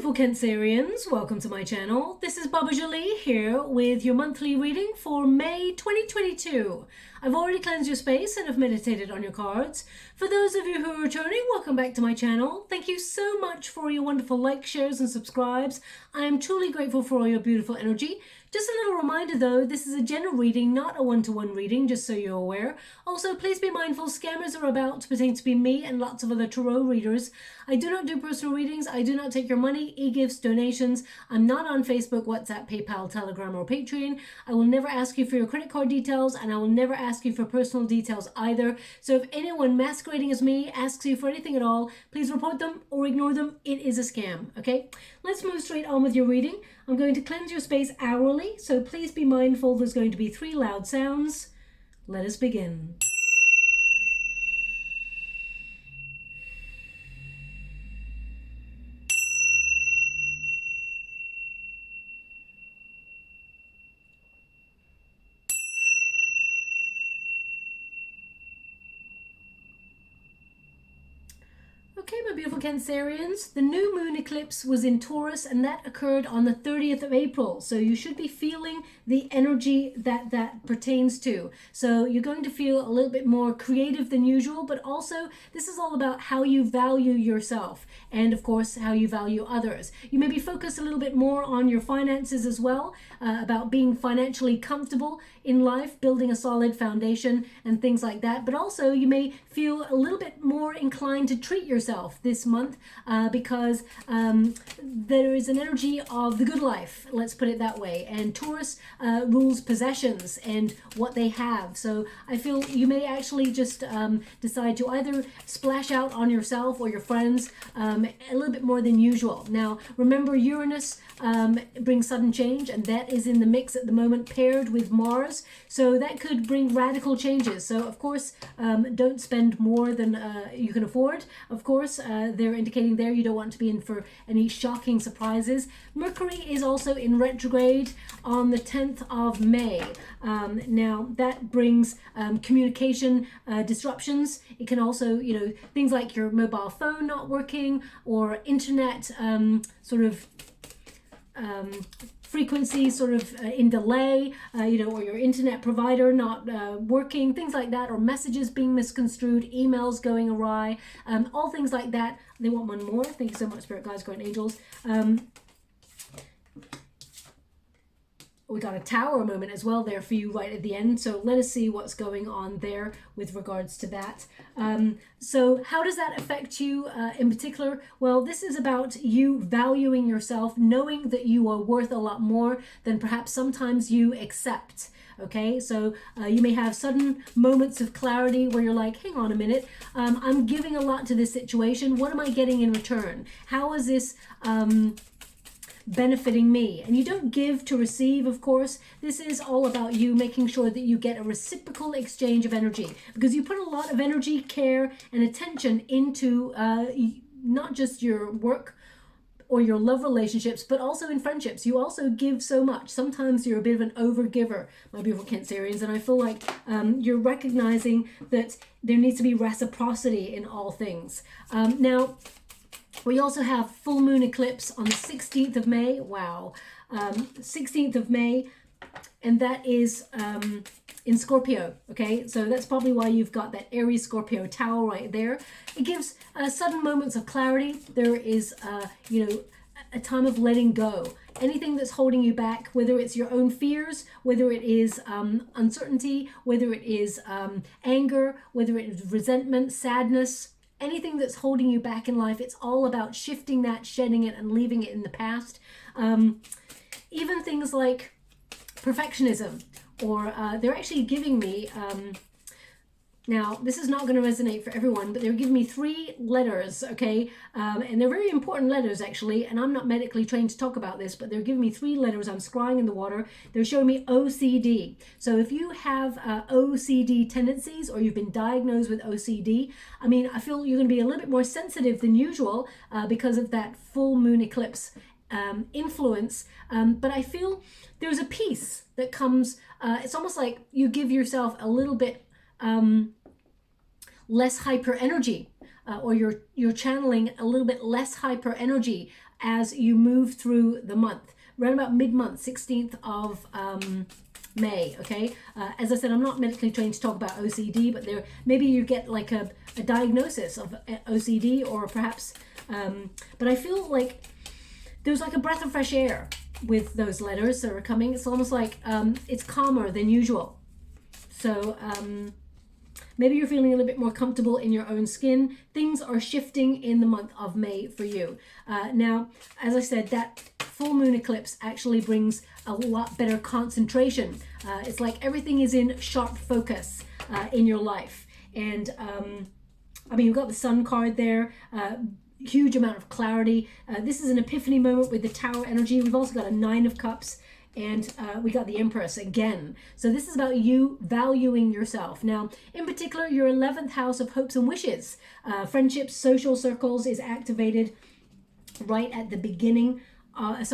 beautiful Cancerians, welcome to my channel. This is Baba Jolie here with your monthly reading for May 2022. I've already cleansed your space and have meditated on your cards. For those of you who are returning, welcome back to my channel. Thank you so much for your wonderful likes, shares and subscribes. I am truly grateful for all your beautiful energy. Just a little reminder though, this is a general reading, not a one-to-one reading, just so you're aware. Also, please be mindful, scammers are about to pretend to be me and lots of other tarot readers. I do not do personal readings. I do not take your money, e-gifts, donations. I'm not on Facebook, WhatsApp, PayPal, Telegram, or Patreon. I will never ask you for your credit card details, and I will never ask you for personal details either. So if anyone masquerading as me asks you for anything at all, please report them or ignore them. It is a scam, okay? Let's move straight on with your reading. I'm going to cleanse your space hourly, so please be mindful there's going to be 3 loud sounds. Let us begin. Okay, my beautiful Cancerians, the new moon eclipse was in Taurus and that occurred on the 30th of April. So you should be feeling the energy that pertains to. So you're going to feel a little bit more creative than usual, but also this is all about how you value yourself and of course how you value others. You may be focused a little bit more on your finances as well, about being financially comfortable in life, building a solid foundation and things like that. But also you may feel a little bit more inclined to treat yourself this month because there is an energy of the good life, let's put it that way, and Taurus rules possessions and what they have. So I feel you may actually just decide to either splash out on yourself or your friends a little bit more than usual. Now remember, Uranus brings sudden change, and that is in the mix at the moment, paired with Mars, so that could bring radical changes. So of course don't spend more than you can afford. Of course, they're indicating there you don't want to be in for any shocking surprises. Mercury is also in retrograde on the 10th of May. Now that brings communication disruptions. It can also, you know, things like your mobile phone not working or internet sort of frequency sort of in delay, you know, or your internet provider not working, things like that, or messages being misconstrued, emails going awry, all things like that. They want one more. Thank you so much, Spirit Guides, Guardian Angels. We got a Tower moment as well there for you right at the end. So let us see what's going on there with regards to that. So how does that affect you in particular? Well, this is about you valuing yourself, knowing that you are worth a lot more than perhaps sometimes you accept. Okay, so you may have sudden moments of clarity where you're like, hang on a minute, I'm giving a lot to this situation. What am I getting in return? How is this benefiting me? And you don't give to receive, of course. This is all about you making sure that you get a reciprocal exchange of energy, because you put a lot of energy, care and attention into not just your work or your love relationships, but also in friendships. You also give so much. Sometimes you're a bit of an over-giver, my beautiful Cancerians, and I feel like you're recognizing that there needs to be reciprocity in all things. Now, we also have full moon eclipse on the 16th of May. Wow. 16th of May. And that is in Scorpio. Okay. So that's probably why you've got that Aries Scorpio Tower right there. It gives sudden moments of clarity. There is, you know, a time of letting go. Anything that's holding you back, whether it's your own fears, whether it is uncertainty, whether it is anger, whether it is resentment, sadness, anything that's holding you back in life, it's all about shifting that, shedding it, and leaving it in the past. Even things like perfectionism, or they're actually giving me, now this is not going to resonate for everyone, but they're giving me 3 letters, okay? And they're very important letters actually, and I'm not medically trained to talk about this, but they're giving me 3 letters. I'm scrying in the water. They're showing me OCD. So if you have OCD tendencies, or you've been diagnosed with OCD, I mean, I feel you're going to be a little bit more sensitive than usual because of that full moon eclipse influence. But I feel there's a peace that comes, it's almost like you give yourself a little bit less hyper energy, or you're channeling a little bit less hyper energy as you move through the month. Around about mid-month, 16th of May, okay? As I said, I'm not medically trained to talk about OCD, but there maybe you get like a diagnosis of OCD, or perhaps, but I feel like there's like a breath of fresh air with those letters that are coming. It's almost like it's calmer than usual. So maybe you're feeling a little bit more comfortable in your own skin. Things are shifting in the month of May for you. Now, as I said, that full moon eclipse actually brings a lot better concentration. It's like everything is in sharp focus in your life. And I mean, you've got the Sun card there, huge amount of clarity. This is an epiphany moment with the Tower energy. We've also got a Nine of Cups, and we got the Empress again. So this is about you valuing yourself. Now, in particular, your 11th house of hopes and wishes, friendships, social circles is activated right at the beginning. At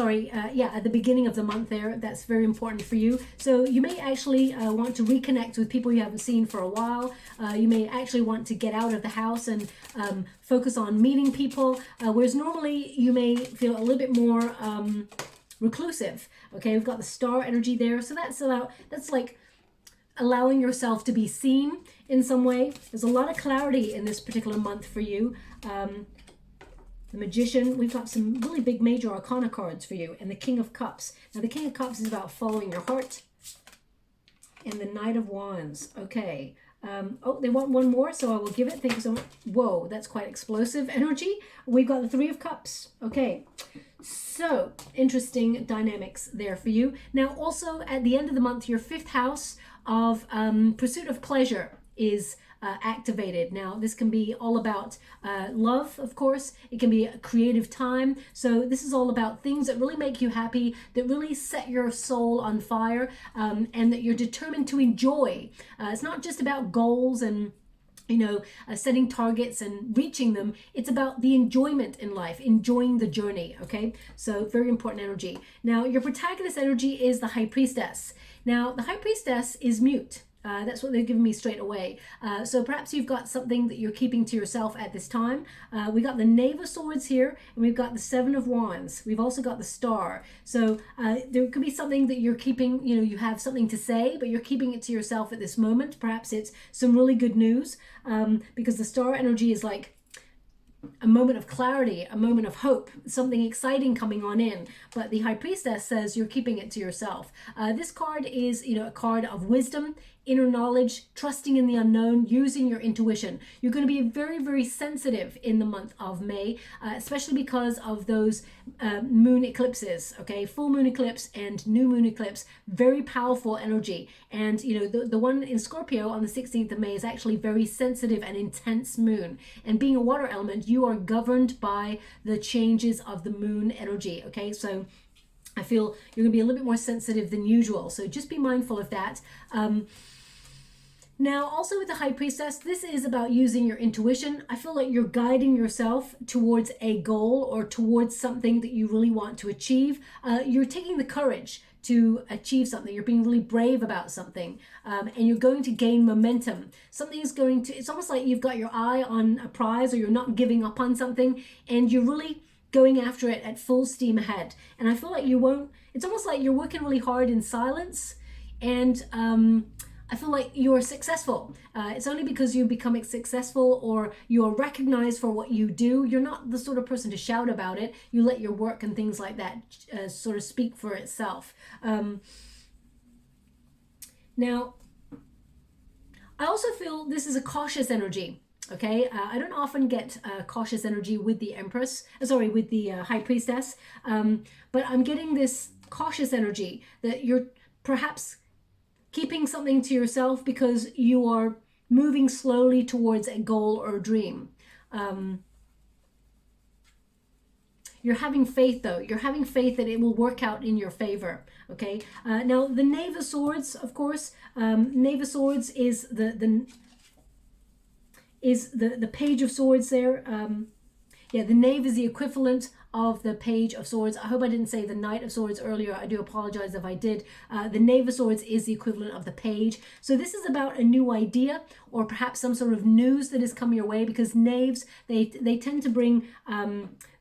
the beginning of the month there. That's very important for you. So you may actually want to reconnect with people you haven't seen for a while. You may actually want to get out of the house and focus on meeting people, whereas normally you may feel a little bit more reclusive. Okay, we've got the Star energy there. So that's like allowing yourself to be seen in some way. There's a lot of clarity in this particular month for you. The Magician, we've got some really big major arcana cards for you, and the King of Cups. Now the King of Cups is about following your heart, and the Knight of Wands. Okay. Oh, they want one more, so I will give it. Thank you so much. Whoa, that's quite explosive energy. We've got the Three of Cups. Okay. So interesting dynamics there for you. Now also at the end of the month, your 5th house of pursuit of pleasure is activated. Now this can be all about love, of course. It can be a creative time. So this is all about things that really make you happy, that really set your soul on fire, and that you're determined to enjoy. It's not just about goals and setting targets and reaching them. It's about the enjoyment in life, enjoying the journey. Okay, so very important energy. Now your protagonist energy is the High Priestess. Now the High Priestess is mute. That's what they're giving me straight away. So perhaps you've got something that you're keeping to yourself at this time. We got the Knave of Swords here, and we've got the Seven of Wands. We've also got the Star. So there could be something that you're keeping, you have something to say, but you're keeping it to yourself at this moment. Perhaps it's some really good news, because the Star energy is like a moment of clarity, a moment of hope, something exciting coming on in. But the High Priestess says you're keeping it to yourself. This card is, a card of wisdom, inner knowledge, trusting in the unknown, using your intuition. You're going to be very, very sensitive in the month of May, especially because of those moon eclipses, okay? Full moon eclipse and new moon eclipse, very powerful energy. And, the one in Scorpio on the 16th of May is actually very sensitive and intense moon. And being a water element, you are governed by the changes of the moon energy, okay? So I feel you're going to be a little bit more sensitive than usual. So just be mindful of that. Now, also with the High Priestess, this is about using your intuition. I feel like you're guiding yourself towards a goal or towards something that you really want to achieve. You're taking the courage to achieve something. You're being really brave about something, and you're going to gain momentum. It's almost like you've got your eye on a prize, or you're not giving up on something, and you're really going after it at full steam ahead. And I feel like it's almost like you're working really hard in silence, and I feel like you're successful. It's only because you become successful or you're recognized for what you do. You're not the sort of person to shout about it. You let your work and things like that sort of speak for itself. Now, I also feel this is a cautious energy. Okay, I don't often get cautious energy with the with the High Priestess, but I'm getting this cautious energy that you're perhaps keeping something to yourself because you are moving slowly towards a goal or a dream. You're having faith, though. You're having faith that it will work out in your favor. Okay. Now, the Knave of Swords, of course, Knave of Swords is the Page of Swords there. Yeah, the Knave is the equivalent of the Page of Swords. I hope I didn't say the Knight of Swords earlier. I do apologize if I did. The Knave of Swords is the equivalent of the Page. So this is about a new idea or perhaps some sort of news that is coming your way, because knaves, they tend to bring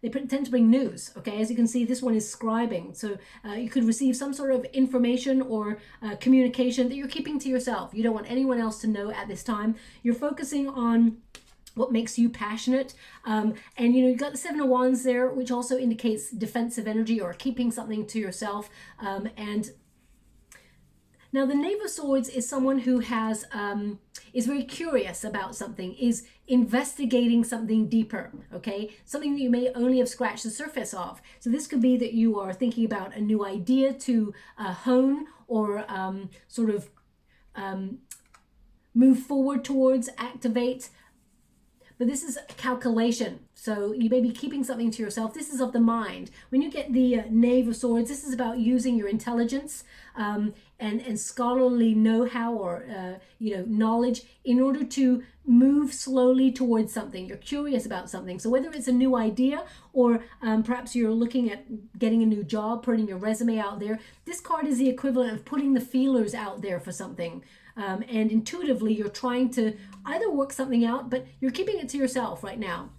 news. Okay, as you can see, this one is scribing. So you could receive some sort of information or communication that you're keeping to yourself. You don't want anyone else to know at this time. You're focusing on what makes you passionate, and you know, you've got the Seven of Wands there, which also indicates defensive energy or keeping something to yourself. And now the Knave of Swords is someone who has is very curious about something, is investigating something deeper, okay? Something that you may only have scratched the surface of. So this could be that you are thinking about a new idea to hone or sort of move forward towards, activate. But this is calculation. So you may be keeping something to yourself. This is of the mind. When you get the Knave of Swords, this is about using your intelligence and scholarly know-how or you know, knowledge in order to move slowly towards something. You're curious about something. So whether it's a new idea or perhaps you're looking at getting a new job, putting your resume out there, this card is the equivalent of putting the feelers out there for something. And intuitively, you're trying to either work something out, but you're keeping it to yourself right now.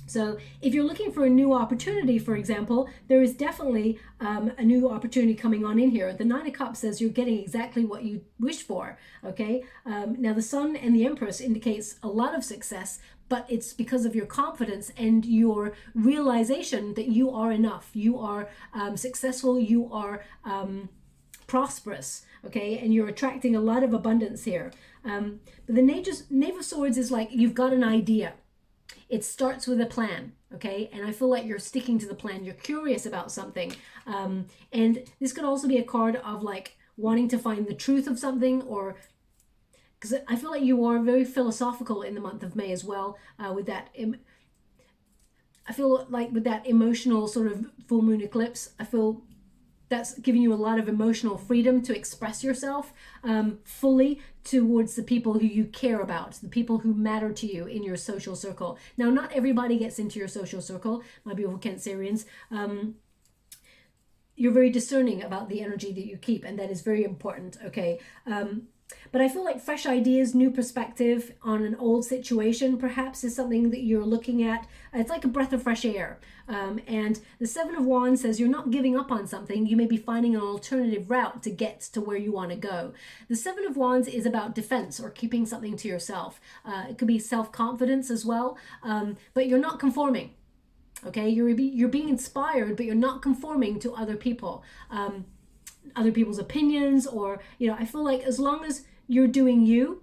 So if you're looking for a new opportunity, for example, there is definitely a new opportunity coming on in here. The Nine of Cups says you're getting exactly what you wish for, okay? Now the Sun and the Empress indicates a lot of success, but it's because of your confidence and your realization that you are enough. You are successful, you are prosperous, okay, and you're attracting a lot of abundance here. But the Knave of Swords is like you've got an idea. It starts with a plan, okay, and I feel like you're sticking to the plan. You're curious about something, and this could also be a card of like wanting to find the truth of something, or because I feel like you are very philosophical in the month of May as well. With that, I feel like with that emotional sort of full moon eclipse, I feel that's giving you a lot of emotional freedom to express yourself fully towards the people who you care about, the people who matter to you in your social circle. Now, not everybody gets into your social circle, my beautiful Cancerians. You're very discerning about the energy that you keep, and that is very important, okay? But I feel like fresh ideas, new perspective on an old situation perhaps is something that you're looking at. It's like a breath of fresh air. And the Seven of Wands says you're not giving up on something. You may be finding an alternative route to get to where you want to go. The Seven of Wands is about defense or keeping something to yourself. It could be self-confidence as well, but you're not conforming. Okay, you're being inspired, but you're not conforming to other people. Other people's opinions, or you know, I feel like as long as you're doing you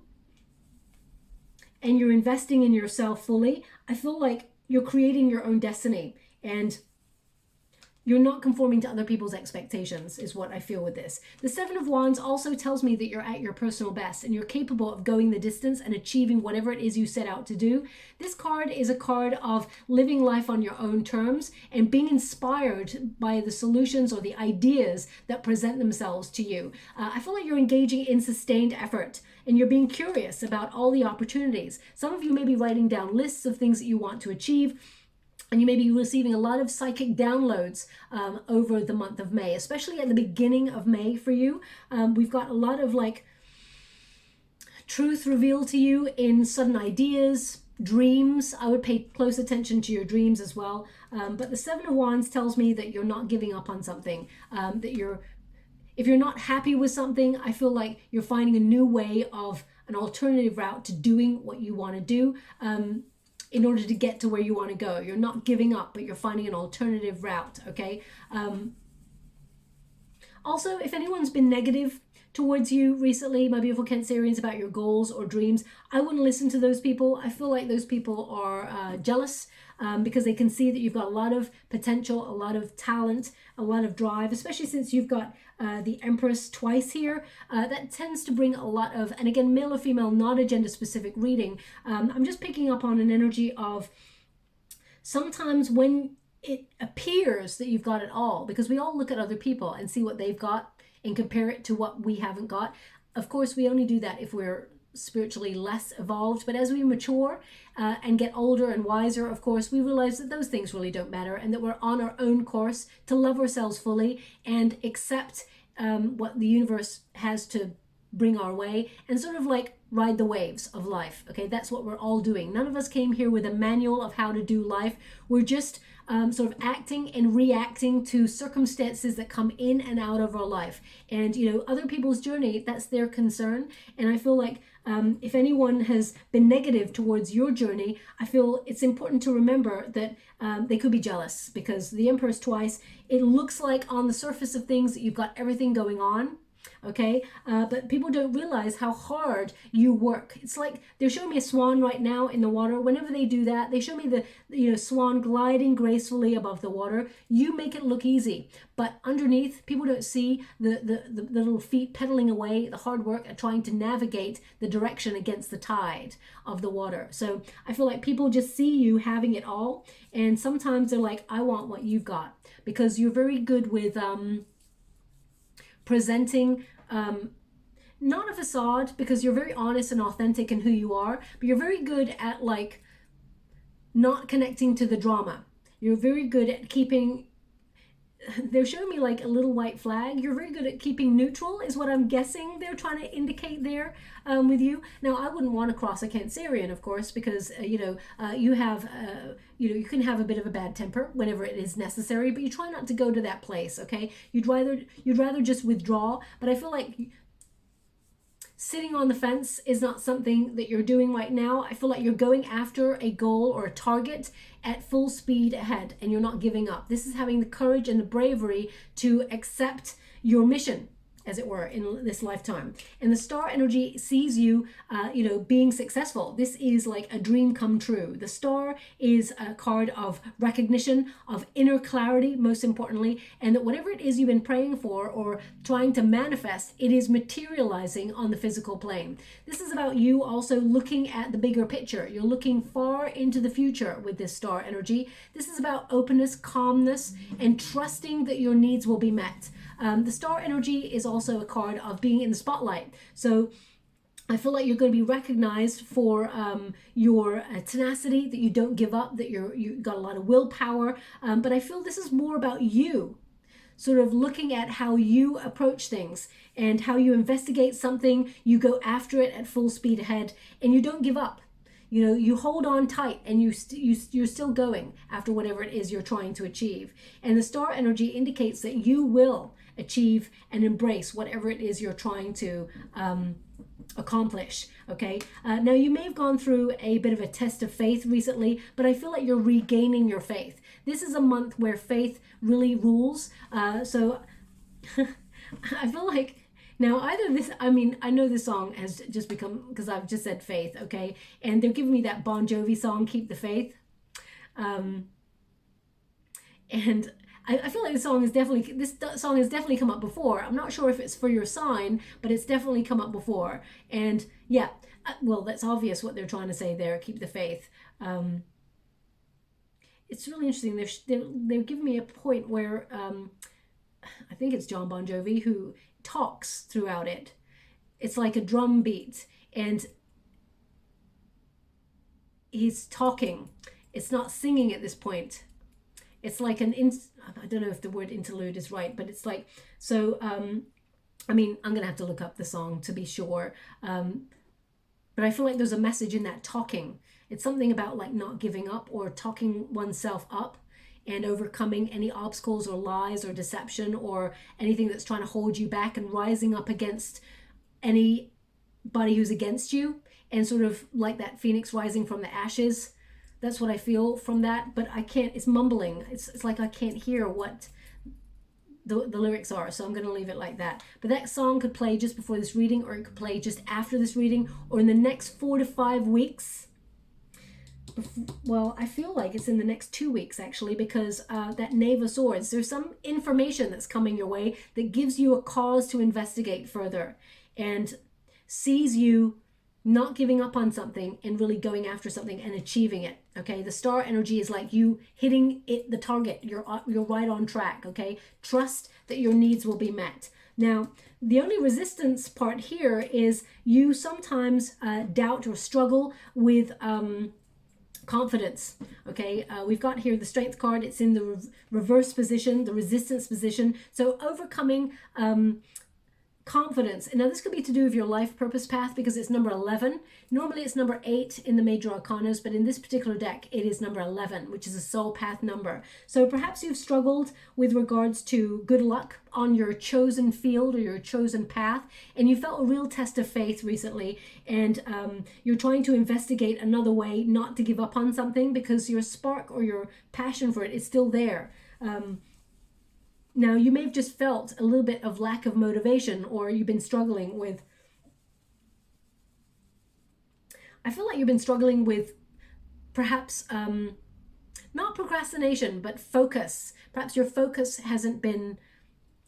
and you're investing in yourself fully, I feel like you're creating your own destiny and you're not conforming to other people's expectations is what I feel with this. The Seven of Wands also tells me that you're at your personal best and you're capable of going the distance and achieving whatever it is you set out to do. This card is a card of living life on your own terms and being inspired by the solutions or the ideas that present themselves to you. I feel like you're engaging in sustained effort and you're being curious about all the opportunities. Some of you may be writing down lists of things that you want to achieve, and you may be receiving a lot of psychic downloads over the month of May, especially at the beginning of May for you. We've got a lot of like truth revealed to you in sudden ideas, dreams. I would pay close attention to your dreams as well. But the Seven of Wands tells me that you're not giving up on something, that if you're not happy with something, I feel like you're finding a new way of an alternative route to doing what you want to do. In order to get to where you want to go. You're not giving up, but you're finding an alternative route, okay? Also, if anyone's been negative towards you recently, my beautiful Cancerians, about your goals or dreams, I wouldn't listen to those people. I feel like those people are jealous because they can see that you've got a lot of potential, a lot of talent, a lot of drive, especially since you've got the Empress twice here. That tends to bring a lot of, and again, male or female, not a gender specific reading. I'm just picking up on an energy of sometimes when it appears that you've got it all, because we all look at other people and see what they've got and compare it to what we haven't got. Of course, we only do that if we're spiritually less evolved. But as we mature and get older and wiser, of course, we realize that those things really don't matter, and that we're on our own course to love ourselves fully and accept what the universe has to bring our way, and sort of like ride the waves of life. Okay, that's what we're all doing. None of us came here with a manual of how to do life. We're just sort of acting and reacting to circumstances that come in and out of our life. And, you know, other people's journey, that's their concern. And I feel like if anyone has been negative towards your journey, I feel it's important to remember that they could be jealous, because the Empress twice, it looks like on the surface of things that you've got everything going on. Okay, but people don't realize how hard you work. It's like they're showing me a swan right now in the water. Whenever they do that, they show me the swan gliding gracefully above the water. You make it look easy, but underneath, people don't see the little feet pedaling away, the hard work at trying to navigate the direction against the tide of the water. So I feel like people just see you having it all, and sometimes they're like, I want what you've got, because you're very good with presenting not a facade, because you're very honest and authentic in who you are, but you're very good at like not connecting to the drama. You're very good at keeping, they're showing me like a little white flag. You're very good at keeping neutral, is what I'm guessing they're trying to indicate there with you. Now, I wouldn't want to cross a Cancerian, of course, because you have you can have a bit of a bad temper whenever it is necessary, but you try not to go to that place. Okay, you'd rather just withdraw. But I feel like sitting on the fence is not something that you're doing right now. I feel like you're going after a goal or a target at full speed ahead, and you're not giving up. This is having the courage and the bravery to accept your mission, as it were, in this lifetime. And the star energy sees you, being successful. This is like a dream come true. The star is a card of recognition, of inner clarity, most importantly, and that whatever it is you've been praying for or trying to manifest, it is materializing on the physical plane. This is about you also looking at the bigger picture. You're looking far into the future with this star energy. This is about openness, calmness, and trusting that your needs will be met. The star energy is also a card of being in the spotlight. So I feel like you're going to be recognized for your tenacity, that you don't give up, that you got a lot of willpower. But I feel this is more about you, sort of looking at how you approach things and how you investigate something. You go after it at full speed ahead, and you don't give up. You know, you hold on tight, and you're still going after whatever it is you're trying to achieve. And the star energy indicates that you will achieve and embrace whatever it is you're trying to accomplish. Okay, now you may have gone through a bit of a test of faith recently, but I feel like you're regaining your faith. This is a month where faith really rules. So I feel like now either this, I know this song has just become, because I've just said faith, okay, and they're giving me that Bon Jovi song, Keep the Faith, and I feel like this song has definitely come up before. I'm not sure if it's for your sign, but it's definitely come up before. And yeah, well, that's obvious what they're trying to say there, keep the faith. It's really interesting. They're giving me a point where I think it's John Bon Jovi who talks throughout it. It's like a drum beat, and he's talking. It's not singing at this point. It's like I don't know if the word interlude is right, but it's like, so, I'm going to have to look up the song to be sure. But I feel like there's a message in that talking. It's something about like not giving up or talking oneself up and overcoming any obstacles or lies or deception or anything that's trying to hold you back, and rising up against anybody who's against you, and sort of like that phoenix rising from the ashes. That's what I feel from that, but I can't, it's mumbling. It's like I can't hear what the lyrics are, so I'm going to leave it like that. But that song could play just before this reading, or it could play just after this reading, or in the next 4 to 5 weeks. Well, I feel like it's in the next 2 weeks, actually, because that Knave of Swords, there's some information that's coming your way that gives you a cause to investigate further, and sees you not giving up on something and really going after something and achieving it. Okay, the star energy is like you hitting the target. You're right on track. Okay, trust that your needs will be met. Now, the only resistance part here is you sometimes doubt or struggle with confidence. Okay, we've got here the Strength card. It's in the reverse position, the resistance position. So overcoming confidence. And now this could be to do with your life purpose path because it's number 11. Normally it's number 8 in the major arcanas, but in this particular deck it is number 11, which is a soul path number. So perhaps you've struggled with regards to good luck on your chosen field or your chosen path, and you felt a real test of faith recently, and you're trying to investigate another way not to give up on something because your spark or your passion for it is still there. Now, you may have just felt a little bit of lack of motivation, or you've been struggling with, I feel like you've been struggling with perhaps not procrastination, but focus. Perhaps your focus hasn't been,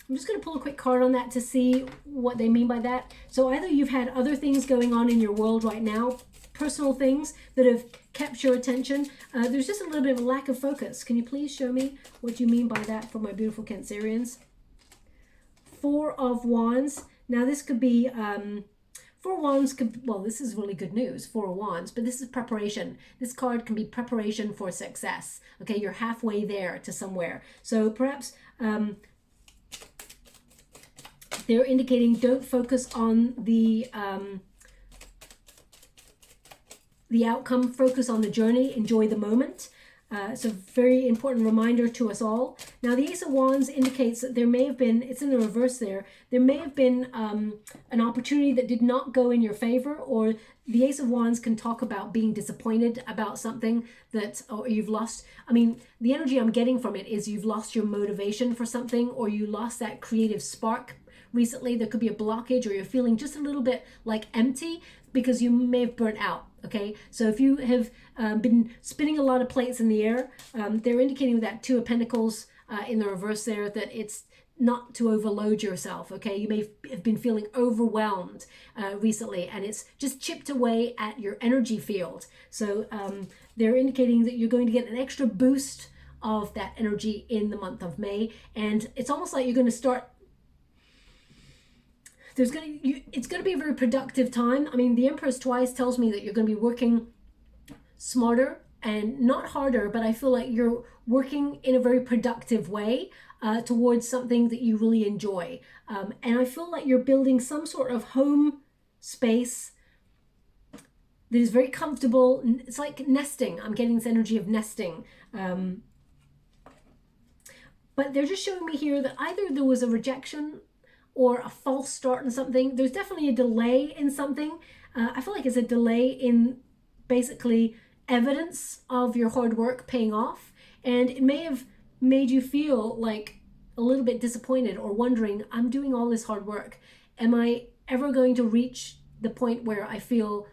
I'm just going to pull a quick card on that to see what they mean by that. So either you've had other things going on in your world right now, personal things that have kept your attention. There's just a little bit of a lack of focus. Can you please show me what you mean by that for my beautiful Cancerians? Four of Wands. Now this could be, Four of Wands could, well, this is really good news, Four of Wands, but this is preparation. This card can be preparation for success. Okay, you're halfway there to somewhere. So perhaps they're indicating don't focus on the outcome, focus on the journey, enjoy the moment. It's a very important reminder to us all. Now, the Ace of Wands indicates that there may have been, it's in the reverse there may have been an opportunity that did not go in your favor, or the Ace of Wands can talk about being disappointed about something that, or you've lost, I mean, the energy I'm getting from it is you've lost your motivation for something, or you lost that creative spark recently. There could be a blockage, or you're feeling just a little bit like empty because you may have burnt out. Okay, so if you have been spinning a lot of plates in the air, they're indicating with that Two of Pentacles in the reverse there that it's not to overload yourself. Okay, you may have been feeling overwhelmed recently, and it's just chipped away at your energy field. So they're indicating that you're going to get an extra boost of that energy in the month of May, and it's almost like you're going to start, it's going to be a very productive time. I mean, the Empress twice tells me that you're going to be working smarter and not harder, but I feel like you're working in a very productive way towards something that you really enjoy. And I feel like you're building some sort of home space that is very comfortable. It's like nesting. I'm getting this energy of nesting. But they're just showing me here that either there was a rejection or a false start in something. There's definitely a delay in something. I feel like it's a delay in basically evidence of your hard work paying off. And it may have made you feel like a little bit disappointed or wondering, I'm doing all this hard work. Am I ever going to reach the point where I feel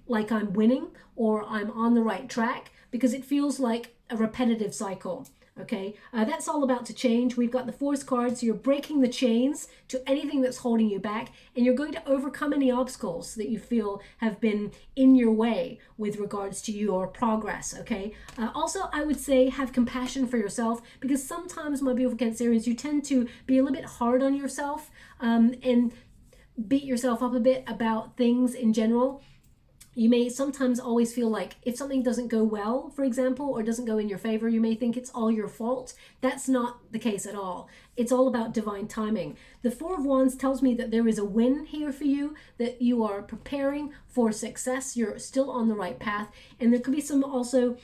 like I'm winning or I'm on the right track? Because it feels like a repetitive cycle. Okay, that's all about to change. We've got the Force card, so you're breaking the chains to anything that's holding you back, and you're going to overcome any obstacles that you feel have been in your way with regards to your progress. Okay, also I would say have compassion for yourself, because sometimes, my beautiful Cancerians, you tend to be a little bit hard on yourself and beat yourself up a bit about things in general. You may sometimes always feel like if something doesn't go well, for example, or doesn't go in your favor, you may think it's all your fault. That's not the case at all. It's all about divine timing. The Four of Wands tells me that there is a win here for you, that you are preparing for success. You're still on the right path. And there could be some also,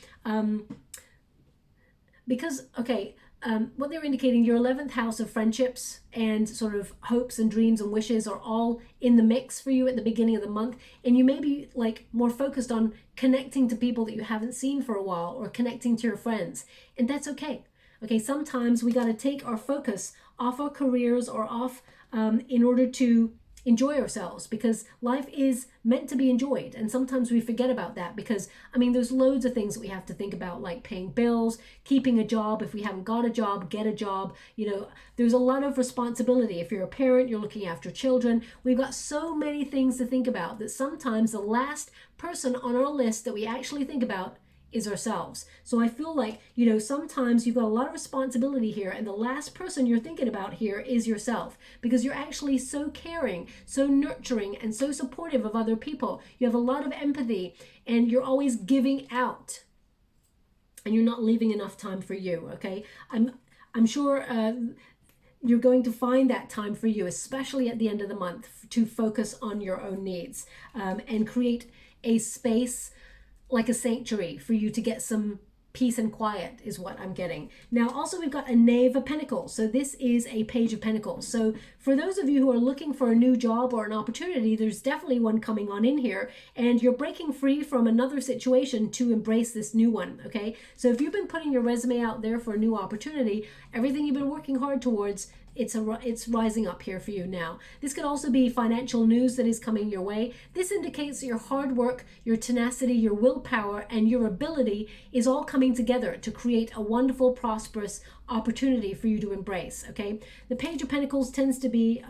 what they're indicating, your 11th house of friendships and sort of hopes and dreams and wishes are all in the mix for you at the beginning of the month. And you may be like more focused on connecting to people that you haven't seen for a while, or connecting to your friends. And that's okay. Okay, sometimes we got to take our focus off our careers or off in order to enjoy ourselves, because life is meant to be enjoyed. And sometimes we forget about that because, I mean, there's loads of things that we have to think about, like paying bills, keeping a job. If we haven't got a job, get a job. You know, there's a lot of responsibility. If you're a parent, you're looking after children. We've got so many things to think about that sometimes the last person on our list that we actually think about is ourselves. So I feel like, you know, sometimes you've got a lot of responsibility here, and the last person you're thinking about here is yourself, because you're actually so caring, so nurturing, and so supportive of other people. You have a lot of empathy, and you're always giving out, and you're not leaving enough time for you. Okay, I'm sure you're going to find that time for you, especially at the end of the month, to focus on your own needs, and create a space like a sanctuary for you to get some peace and quiet, is what I'm getting. Now, also, we've got a Knave of Pentacles. So this is a Page of Pentacles. So for those of you who are looking for a new job or an opportunity, there's definitely one coming on in here, and you're breaking free from another situation to embrace this new one. Okay, so if you've been putting your resume out there for a new opportunity, everything you've been working hard towards, it's rising up here for you now. This could also be financial news that is coming your way. This indicates that your hard work, your tenacity, your willpower, and your ability is all coming together to create a wonderful, prosperous opportunity for you to embrace. Okay, the Page of Pentacles tends to be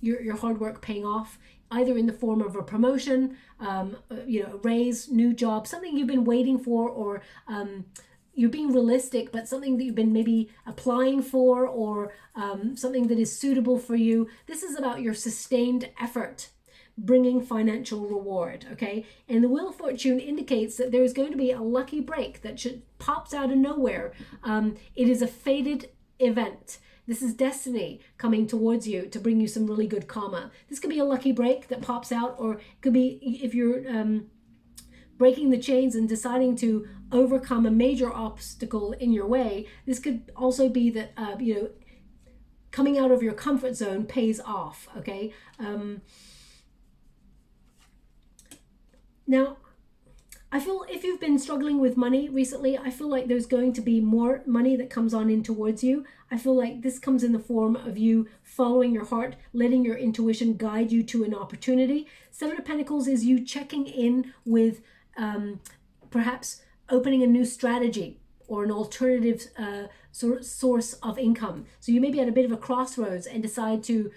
your hard work paying off, either in the form of a promotion, you know, a raise, new job, something you've been waiting for, or you're being realistic, but something that you've been maybe applying for, or something that is suitable for you. This is about your sustained effort bringing financial reward. Okay, and the Wheel of Fortune indicates that there's going to be a lucky break that pops out of nowhere. It is a fated event. This is destiny coming towards you to bring you some really good karma. This could be a lucky break that pops out, or it could be if you're breaking the chains and deciding to overcome a major obstacle in your way. This could also be that, you know, coming out of your comfort zone pays off. Okay. Now, I feel if you've been struggling with money recently, I feel like there's going to be more money that comes on in towards you. I feel like this comes in the form of you following your heart, letting your intuition guide you to an opportunity. Seven of Pentacles is you checking in with perhaps opening a new strategy or an alternative source of income. So you may be at a bit of a crossroads and decide to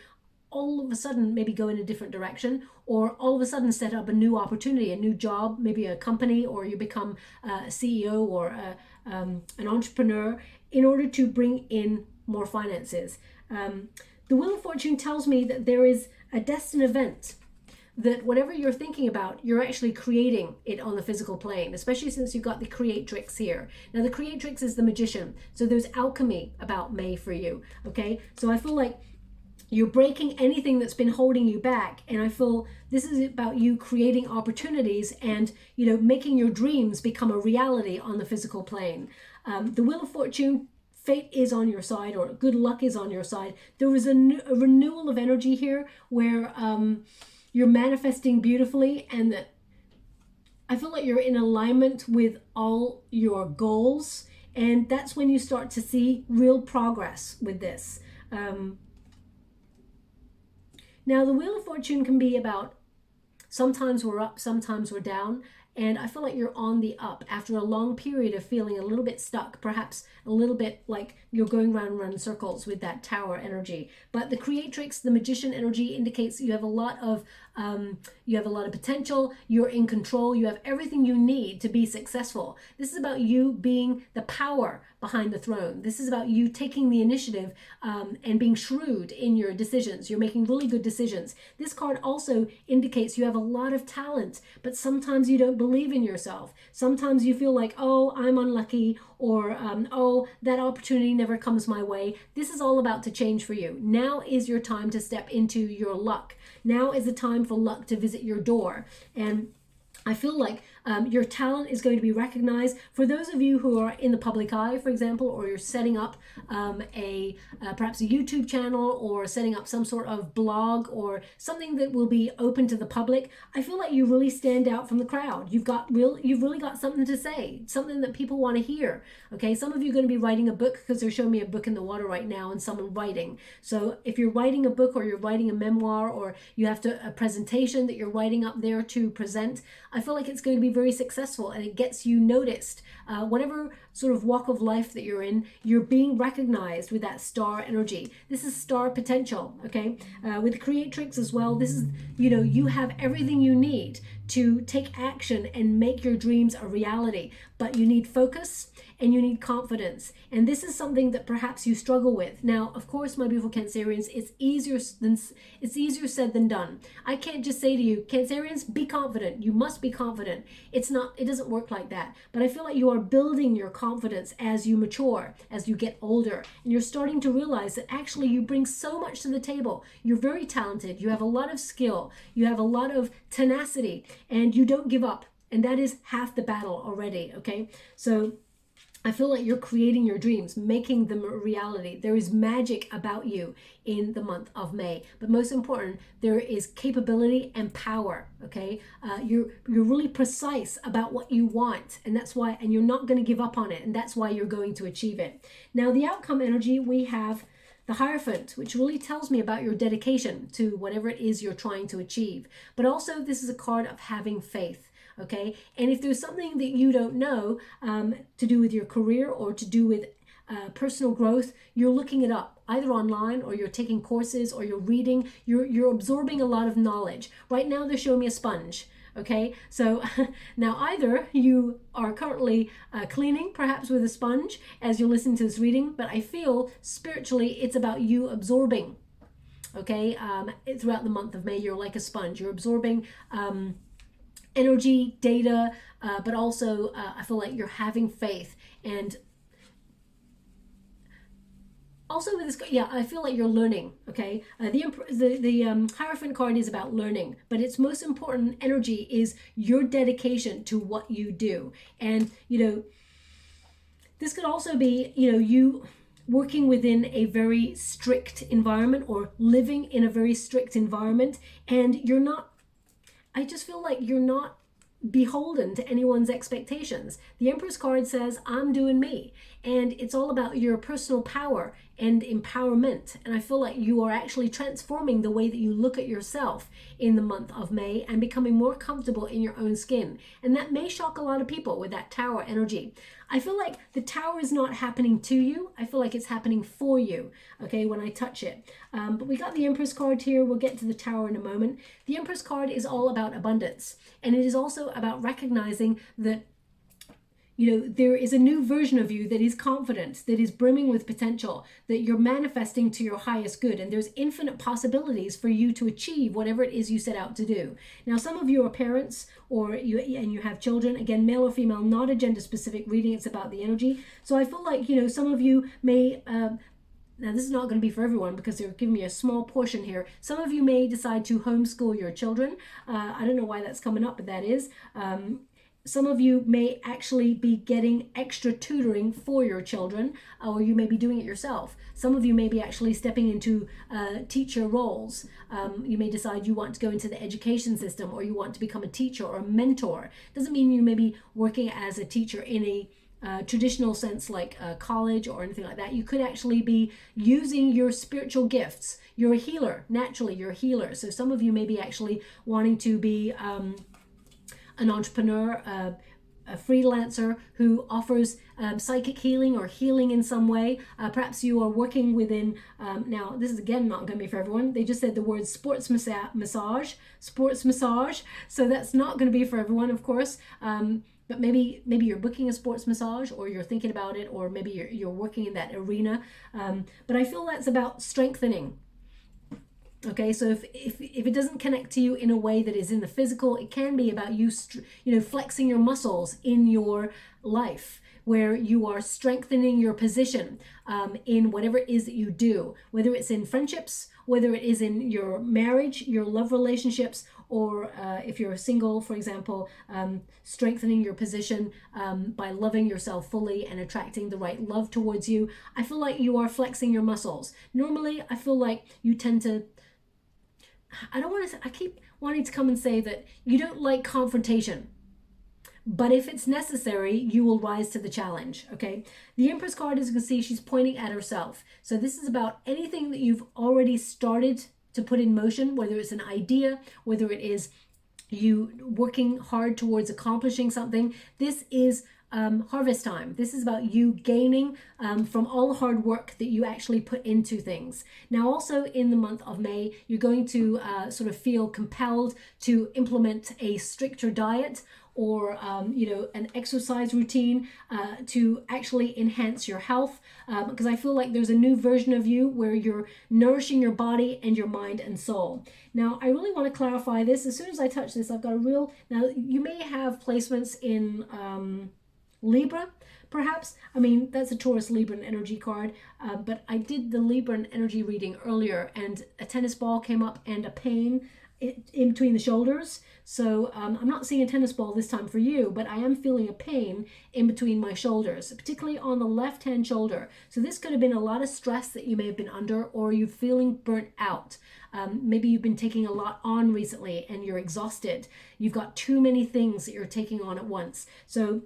all of a sudden maybe go in a different direction, or all of a sudden set up a new opportunity, a new job, maybe a company, or you become a CEO or an entrepreneur in order to bring in more finances. The Wheel of Fortune tells me that there is a destined event, that whatever you're thinking about, you're actually creating it on the physical plane, especially since you've got the Creatrix here. Now, the Creatrix is the magician, so there's alchemy about May for you. Okay, so I feel like you're breaking anything that's been holding you back, and I feel this is about you creating opportunities and, you know, making your dreams become a reality on the physical plane. The Wheel of Fortune, fate is on your side, or good luck is on your side. There is a renewal of energy here where you're manifesting beautifully, and that I feel like you're in alignment with all your goals, and that's when you start to see real progress with this. Now, the Wheel of Fortune can be about sometimes we're up, sometimes we're down. And I feel like you're on the up after a long period of feeling a little bit stuck, perhaps a little bit like you're going round and round in circles with that Tower energy. But the Creatrix, the Magician energy, indicates you have a lot of potential. You're in control. You have everything you need to be successful. This is about you being the power behind the throne. This is about you taking the initiative and being shrewd in your decisions. You're making really good decisions. This card also indicates you have a lot of talent, but sometimes you don't believe in yourself. Sometimes you feel like, oh, I'm unlucky, or oh, that opportunity never comes my way. This is all about to change for you. Now is your time to step into your luck. Now is the time for luck to visit your door. And I feel like your talent is going to be recognized. For those of you who are in the public eye, for example, or you're setting up perhaps a YouTube channel, or setting up some sort of blog or something that will be open to the public, I feel like you really stand out from the crowd. You've really got something to say, something that people want to hear. Okay, some of you are going to be writing a book, because they're showing me a book in the water right now and someone writing. So if you're writing a book, or you're writing a memoir, or you have a presentation that you're writing up there to present, I feel like it's going to be very successful and it gets you noticed. Whatever sort of walk of life that you're in, you're being recognized with that star energy. This is star potential, okay? With creatrix as well, this is, you know, you have everything you need to take action and make your dreams a reality, but you need focus and you need confidence. And this is something that perhaps you struggle with. Now, of course, my beautiful Cancerians, it's easier said than done. I can't just say to you, Cancerians, be confident. You must be confident. It doesn't work like that. But I feel like you are building your confidence as you mature, as you get older, and you're starting to realize that actually you bring so much to the table. You're very talented. You have a lot of skill. You have a lot of tenacity, and you don't give up. And that is half the battle already, okay? So I feel like you're creating your dreams, making them a reality. There is magic about you in the month of May. But most important, there is capability and power, okay? You're really precise about what you want, and that's why, and you're not going to give up on it, and that's why you're going to achieve it. Now, the outcome energy, we have the Hierophant, which really tells me about your dedication to whatever it is you're trying to achieve. But also, this is a card of having faith. Okay, and if there's something that you don't know to do with your career or to do with personal growth, you're looking it up either online, or you're taking courses, or you're reading. You're absorbing a lot of knowledge. Right now, they're showing me a sponge. Okay, so now either you are currently cleaning, perhaps with a sponge, as you listen to this reading, but I feel spiritually it's about you absorbing. Okay, throughout the month of May, you're like a sponge. You're absorbing energy, data, but also I feel like you're having faith. And also with this, yeah, I feel like you're learning, okay? The Hierophant card is about learning, but its most important energy is your dedication to what you do. And, you know, this could also be, you know, you working within a very strict environment or living in a very strict environment, and you're not, I just feel like you're not beholden to anyone's expectations. The Empress card says, I'm doing me. And it's all about your personal power and empowerment. And I feel like you are actually transforming the way that you look at yourself in the month of May and becoming more comfortable in your own skin. And that may shock a lot of people with that Tower energy. I feel like the Tower is not happening to you. I feel like it's happening for you, okay, when I touch it. But we got the Empress card here. We'll get to the Tower in a moment. The Empress card is all about abundance. And it is also about recognizing that, you know, there is a new version of you that is confident, that is brimming with potential, that you're manifesting to your highest good. And there's infinite possibilities for you to achieve whatever it is you set out to do. Now, some of you are parents, or you have children. Again, male or female, not a gender specific reading. It's about the energy. So I feel like, you know, some of you may, now this is not going to be for everyone because they're giving me a small portion here. Some of you may decide to homeschool your children. I don't know why that's coming up, but that is. Some of you may actually be getting extra tutoring for your children, or you may be doing it yourself. Some of you may be actually stepping into teacher roles. You may decide you want to go into the education system, or you want to become a teacher or a mentor. Doesn't mean you may be working as a teacher in a traditional sense like college or anything like that. You could actually be using your spiritual gifts. You're a healer. Naturally, you're a healer. So some of you may be actually wanting to be an entrepreneur, a freelancer who offers psychic healing or healing in some way. Perhaps you are working within, now this is again not going to be for everyone. They just said the word sports massage, so that's not going to be for everyone, of course. But maybe you're booking a sports massage, or you're thinking about it, or maybe you're working in that arena. But I feel that's about strengthening. Okay, so if it doesn't connect to you in a way that is in the physical, it can be about you, flexing your muscles in your life, where you are strengthening your position in whatever it is that you do, whether it's in friendships, whether it is in your marriage, your love relationships, or if you're single, for example, strengthening your position by loving yourself fully and attracting the right love towards you. I feel like you are flexing your muscles. Normally, I feel like you tend to, I keep wanting to come and say that you don't like confrontation, but if it's necessary, you will rise to the challenge, okay? The Empress card, as you can see, she's pointing at herself. So this is about anything that you've already started to put in motion, whether it's an idea, whether it is you working hard towards accomplishing something. This is harvest time. This is about you gaining from all the hard work that you actually put into things. Now, also in the month of May, you're going to sort of feel compelled to implement a stricter diet or you know, an exercise routine to actually enhance your health, because I feel like there's a new version of you where you're nourishing your body and your mind and soul. Now, I really want to clarify this. As soon as I touch this, I've got a real, now you may have placements in Libra, perhaps. I mean, that's a Taurus Libran energy card, but I did the Libran energy reading earlier, and a tennis ball came up and a pain in between the shoulders. So I'm not seeing a tennis ball this time for you, but I am feeling a pain in between my shoulders, particularly on the left-hand shoulder. So this could have been a lot of stress that you may have been under, or you're feeling burnt out. Maybe you've been taking a lot on recently and you're exhausted. You've got too many things that you're taking on at once. So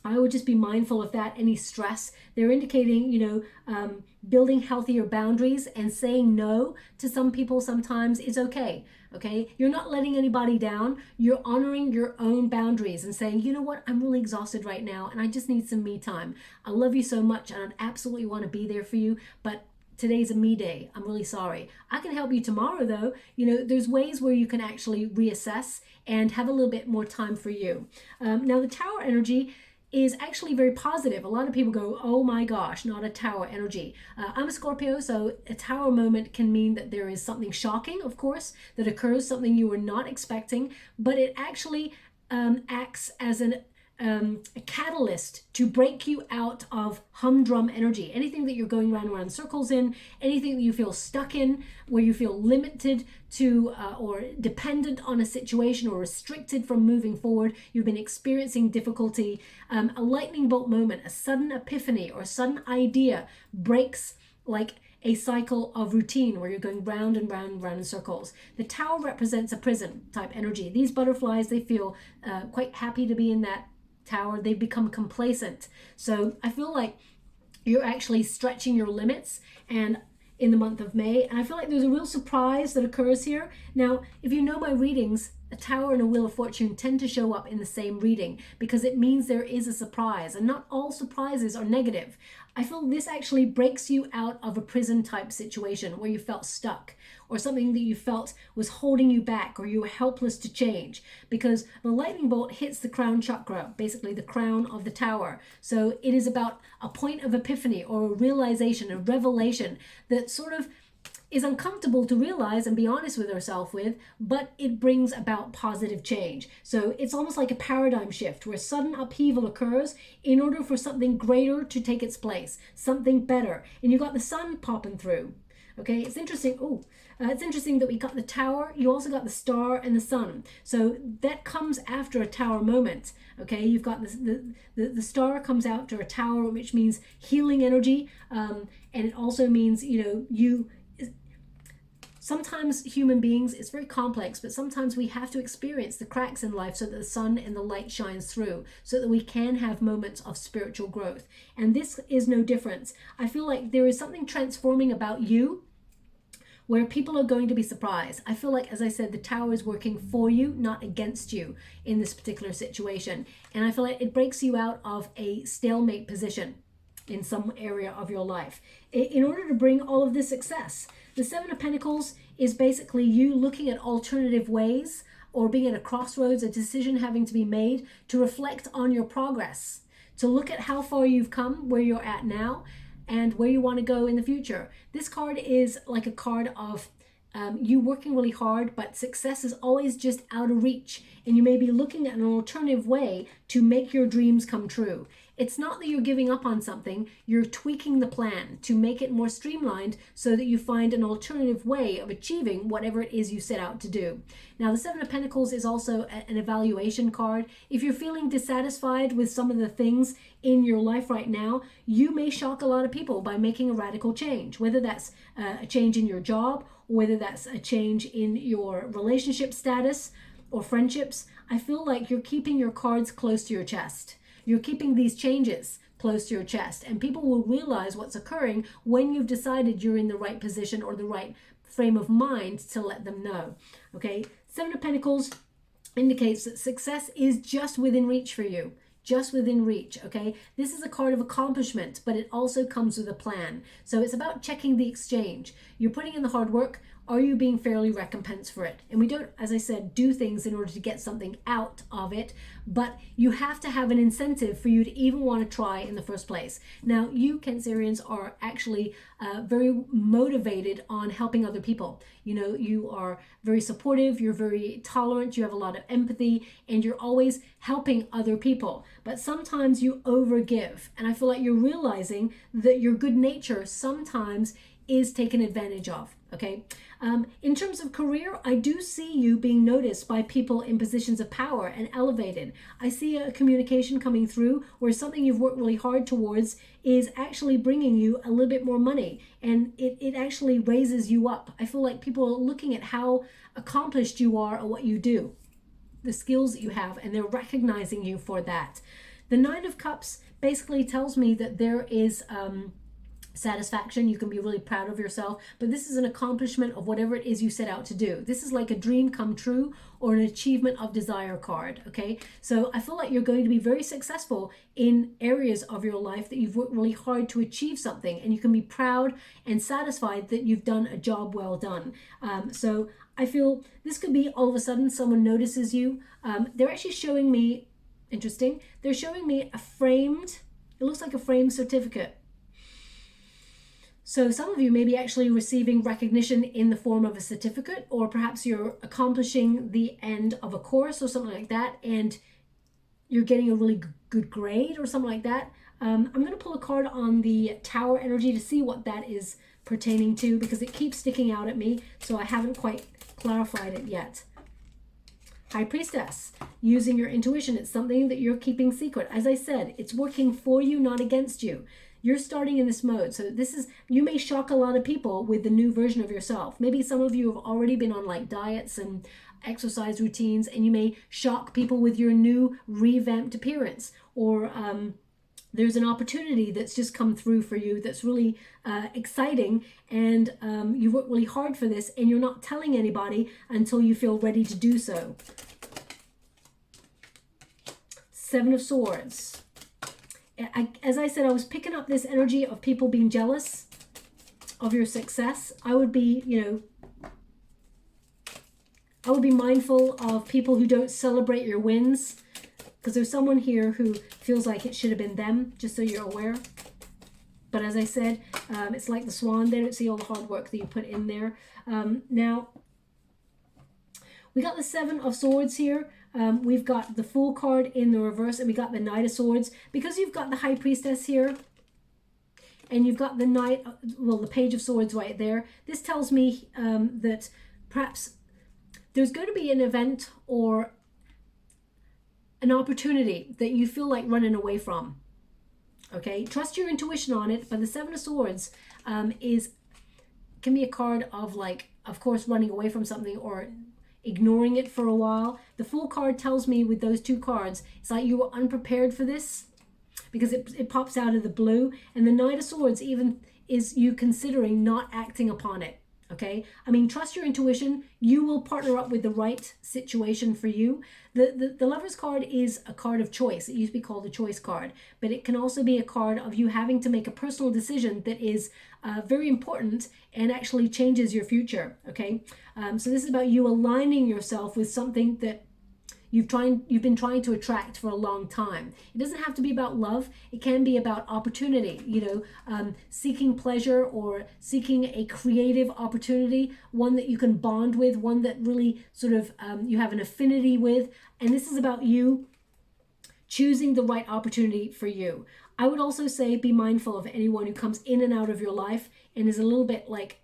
I would just be mindful of that, any stress. They're indicating, you know, building healthier boundaries and saying no to some people sometimes is okay. Okay, you're not letting anybody down. You're honoring your own boundaries and saying, you know what, I'm really exhausted right now and I just need some me time. I love you so much and I absolutely want to be there for you, but today's a me day. I'm really sorry. I can help you tomorrow though. You know, there's ways where you can actually reassess and have a little bit more time for you. Now the Tower energy is actually very positive. A lot of people go, oh my gosh, not a Tower energy. I'm a Scorpio, so a Tower moment can mean that there is something shocking, of course, that occurs, something you were not expecting, but it actually acts as a catalyst to break you out of humdrum energy. Anything that you're going round and round circles in, anything that you feel stuck in, where you feel limited to or dependent on a situation or restricted from moving forward, you've been experiencing difficulty, a lightning bolt moment, a sudden epiphany or a sudden idea breaks like a cycle of routine where you're going round and round and round in circles. The Tower represents a prison type energy. These butterflies, they feel quite happy to be in that Tower. They've become complacent. So I feel like you're actually stretching your limits and in the month of May, and I feel like there's a real surprise that occurs here. Now, if you know my readings, a Tower and a Wheel of Fortune tend to show up in the same reading because it means there is a surprise, and not all surprises are negative. I feel this actually breaks you out of a prison type situation where you felt stuck or something that you felt was holding you back or you were helpless to change, because the lightning bolt hits the crown chakra, basically the crown of the Tower. So it is about a point of epiphany or a realization, a revelation that sort of is uncomfortable to realize and be honest with ourselves with, but it brings about positive change. So it's almost like a paradigm shift where sudden upheaval occurs in order for something greater to take its place, something better. And you got the sun popping through. Okay, it's interesting. It's interesting that we got the Tower. You also got the star and the sun. So that comes after a Tower moment. Okay, you've got the star comes after a Tower, which means healing energy, and it also means, you know, sometimes human beings, it's very complex, but sometimes we have to experience the cracks in life so that the sun and the light shines through, so that we can have moments of spiritual growth. And this is no different. I feel like there is something transforming about you where people are going to be surprised. I feel like, as I said, the Tower is working for you, not against you in this particular situation. And I feel like it breaks you out of a stalemate position in some area of your life in order to bring all of this success. The Seven of Pentacles is basically you looking at alternative ways or being at a crossroads, a decision having to be made to reflect on your progress, to look at how far you've come, where you're at now, and where you want to go in the future. This card is like a card of you working really hard, but success is always just out of reach, and you may be looking at an alternative way to make your dreams come true. It's not that you're giving up on something, you're tweaking the plan to make it more streamlined so that you find an alternative way of achieving whatever it is you set out to do. Now, the Seven of Pentacles is also an evaluation card. If you're feeling dissatisfied with some of the things in your life right now, you may shock a lot of people by making a radical change, whether that's a change in your job, or whether that's a change in your relationship status or friendships. I feel like you're keeping your cards close to your chest. You're keeping these changes close to your chest, and people will realize what's occurring when you've decided you're in the right position or the right frame of mind to let them know. Okay, Seven of Pentacles indicates that success is just within reach for you. Just within reach, okay? This is a card of accomplishment, but it also comes with a plan. So it's about checking the exchange. You're putting in the hard work. Are you being fairly recompensed for it? And we don't, as I said, do things in order to get something out of it, but you have to have an incentive for you to even want to try in the first place. Now, you Cancerians are actually very motivated on helping other people. You know, you are very supportive, you're very tolerant, you have a lot of empathy, and you're always helping other people. But sometimes you overgive, and I feel like you're realizing that your good nature sometimes is taken advantage of, okay? In terms of career, I do see you being noticed by people in positions of power and elevated. I see a communication coming through where something you've worked really hard towards is actually bringing you a little bit more money, and it actually raises you up. I feel like people are looking at how accomplished you are at what you do, the skills that you have, and they're recognizing you for that. The Nine of Cups basically tells me that there is satisfaction. You can be really proud of yourself, but this is an accomplishment of whatever it is you set out to do. This is like a dream come true or an achievement of desire card, okay? So I feel like you're going to be very successful in areas of your life that you've worked really hard to achieve something, and you can be proud and satisfied that you've done a job well done. So I feel this could be all of a sudden someone notices you. They're actually showing me, interesting, they're showing me a framed, it looks like a framed certificate. So some of you may be actually receiving recognition in the form of a certificate, or perhaps you're accomplishing the end of a course or something like that, and you're getting a really good grade or something like that. I'm going to pull a card on the Tower energy to see what that is pertaining to, because it keeps sticking out at me, so I haven't quite clarified it yet. High Priestess, using your intuition. It's something that you're keeping secret. As I said, it's working for you, not against you. You're starting in this mode. So this is, you may shock a lot of people with the new version of yourself. Maybe some of you have already been on like diets and exercise routines, and you may shock people with your new revamped appearance. Or there's an opportunity that's just come through for you that's really exciting, and you worked really hard for this, and you're not telling anybody until you feel ready to do so. Seven of Swords. As I said, I was picking up this energy of people being jealous of your success. I would be, I would be mindful of people who don't celebrate your wins, because there's someone here who feels like it should have been them, just so you're aware. But as I said, it's like the swan. They don't see all the hard work that you put in there. Now, we got the Seven of Swords here. We've got the Fool card in the reverse, and we got the Knight of Swords. Because you've got the High Priestess here, and you've got the Knight, well, the Page of Swords right there, this tells me that perhaps there's going to be an event or an opportunity that you feel like running away from. Okay, trust your intuition on it, but the Seven of Swords can be a card of, like, of course, running away from something or ignoring it for a while. The Fool card tells me with those two cards, it's like you were unprepared for this, because it pops out of the blue. And the Knight of Swords even is you considering not acting upon it. Okay, I mean, trust your intuition. You will partner up with the right situation for you. The Lover's card is a card of choice. It used to be called a choice card, but it can also be a card of you having to make a personal decision that is very important and actually changes your future. Okay, so this is about you aligning yourself with something that you've been trying to attract for a long time. It doesn't have to be about love. It can be about opportunity, seeking pleasure or seeking a creative opportunity, one that you can bond with, one that really sort of you have an affinity with. And this is about you choosing the right opportunity for you. I would also say be mindful of anyone who comes in and out of your life and is a little bit like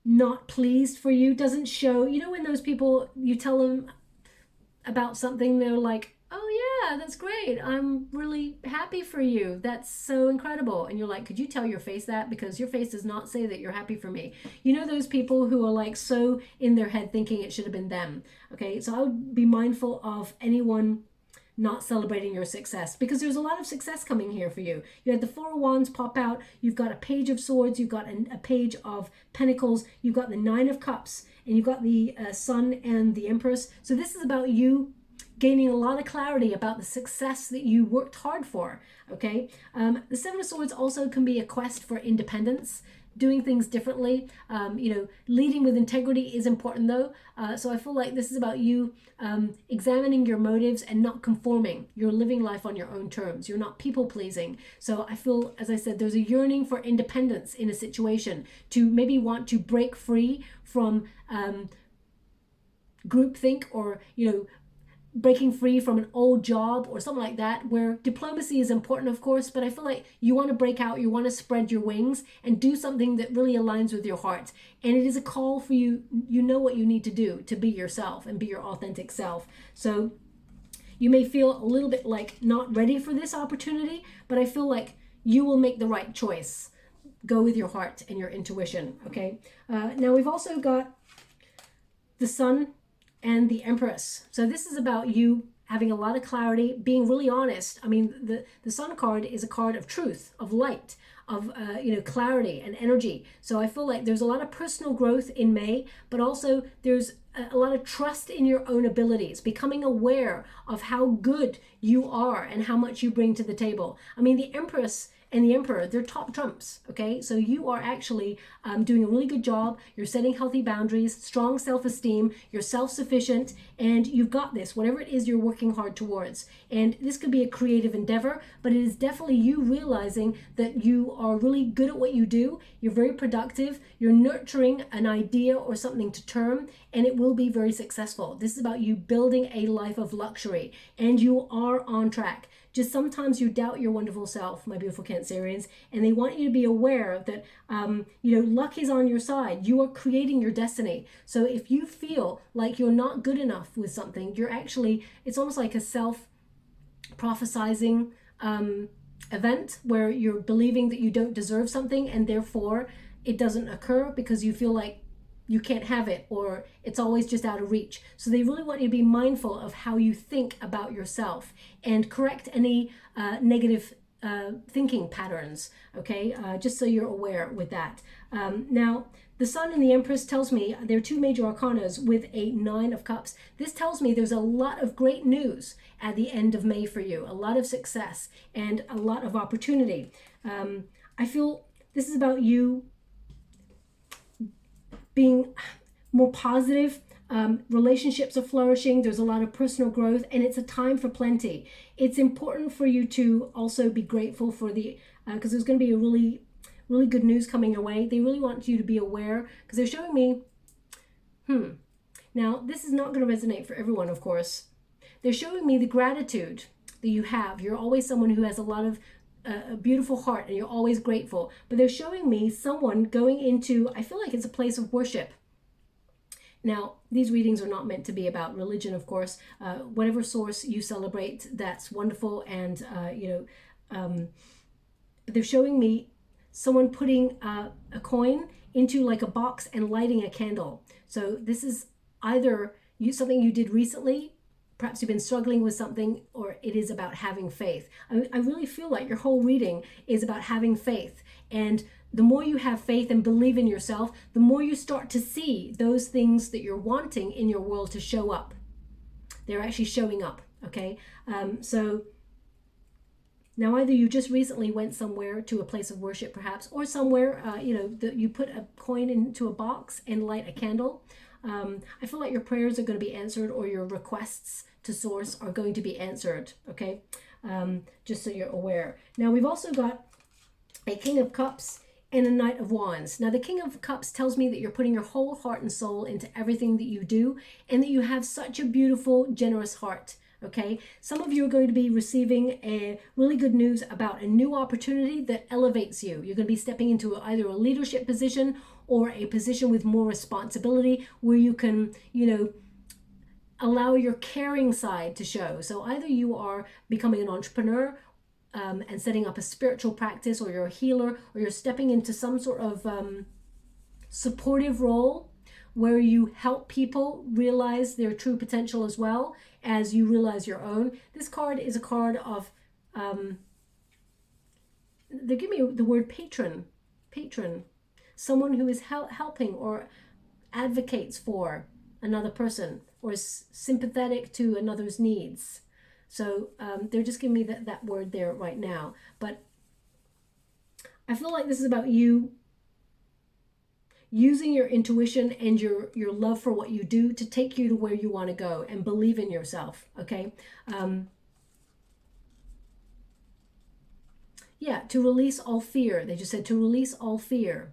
not pleased for you, doesn't show, when those people, you tell them about something, they're like, oh yeah, that's great, I'm really happy for you, that's so incredible, and you're like, could you tell your face that, because your face does not say that you're happy for me. Those people who are like so in their head thinking it should have been them. Okay, so I would be mindful of anyone not celebrating your success, because there's a lot of success coming here for you. You had the Four of Wands pop out, you've got a Page of Swords, you've got a Page of Pentacles, you've got the Nine of Cups, and you've got the Sun and the Empress. So this is about you gaining a lot of clarity about the success that you worked hard for, okay? The Seven of Swords also can be a quest for independence, doing things differently. You know, leading with integrity is important though. So I feel like this is about you examining your motives and not conforming. You're living life on your own terms. You're not people pleasing. So I feel, as I said, there's a yearning for independence in a situation, to maybe want to break free from groupthink, or, you know, breaking free from an old job or something like that, where diplomacy is important, of course, but I feel like you want to break out, you want to spread your wings and do something that really aligns with your heart. And it is a call for you. You know what you need to do to be yourself and be your authentic self. So you may feel a little bit like not ready for this opportunity, but I feel like you will make the right choice. Go with your heart and your intuition, okay? Now we've also got the Sun and the Empress. So this is about you having a lot of clarity, being really honest. I mean, the Sun card is a card of truth, of light, of you know, clarity and energy. So I feel like there's a lot of personal growth in May, but also there's a lot of trust in your own abilities, becoming aware of how good you are and how much you bring to the table. I mean, the Empress and the Emperor, they're top trumps, okay? So you are actually doing a really good job. You're setting healthy boundaries, strong self-esteem, you're self-sufficient, and you've got this, whatever it is you're working hard towards. And this could be a creative endeavor, but it is definitely you realizing that you are really good at what you do. You're very productive. You're nurturing an idea or something to term, and it will be very successful. This is about you building a life of luxury, and you are on track. Just sometimes you doubt your wonderful self, my beautiful Cancerians, and they want you to be aware that, you know, luck is on your side. You are creating your destiny. So if you feel like you're not good enough with something, you're actually, it's almost like a self-prophesizing event where you're believing that you don't deserve something, and therefore it doesn't occur because you feel like you can't have it, or it's always just out of reach. So they really want you to be mindful of how you think about yourself and correct any negative thinking patterns, okay? Just so you're aware with that. Now, the Sun and the Empress tells me there are two major arcanas with a Nine of Cups. This tells me there's a lot of great news at the end of May for you, a lot of success and a lot of opportunity. I feel this is about you being more positive. Relationships are flourishing. There's a lot of personal growth, and it's a time for plenty. It's important for you to also be grateful for the, because there's going to be a really good news coming your way. They really want you to be aware, because they're showing me, now this is not going to resonate for everyone, of course. They're showing me the gratitude that you have. You're always someone who has a lot of a beautiful heart, and you're always grateful. But they're showing me someone going into, I feel like it's a place of worship. Now, these readings are not meant to be about religion, of course. Whatever source you celebrate, that's wonderful. And, you know, but they're showing me someone putting a coin into like a box and lighting a candle. So this is either something you did recently. Perhaps you've been struggling with something, or it is about having faith. I really feel like your whole reading is about having faith. And the more you have faith and believe in yourself, the more you start to see those things that you're wanting in your world to show up. They're actually showing up, okay? So now either you just recently went somewhere to a place of worship perhaps, or somewhere, you know, that you put a coin into a box and light a candle. I feel like your prayers are going to be answered, or your requests to source are going to be answered, okay? Just so you're aware. Now we've also got a King of Cups and a Knight of Wands. Now the King of Cups tells me that you're putting your whole heart and soul into everything that you do, and that you have such a beautiful, generous heart, okay? Some of you are going to be receiving a really good news about a new opportunity that elevates you. You're going to be stepping into either a leadership position or a position with more responsibility, where you can, you know, allow your caring side to show. So either you are becoming an entrepreneur and setting up a spiritual practice, or you're a healer, or you're stepping into some sort of supportive role where you help people realize their true potential as well as you realize your own. This card is a card of, they give me the word patron, someone who is helping or advocates for another person or is sympathetic to another's needs. So they're just giving me that word there right now. But I feel like this is about you using your intuition and your love for what you do to take you to where you want to go, and believe in yourself, okay? Yeah, to release all fear. They just said to release all fear.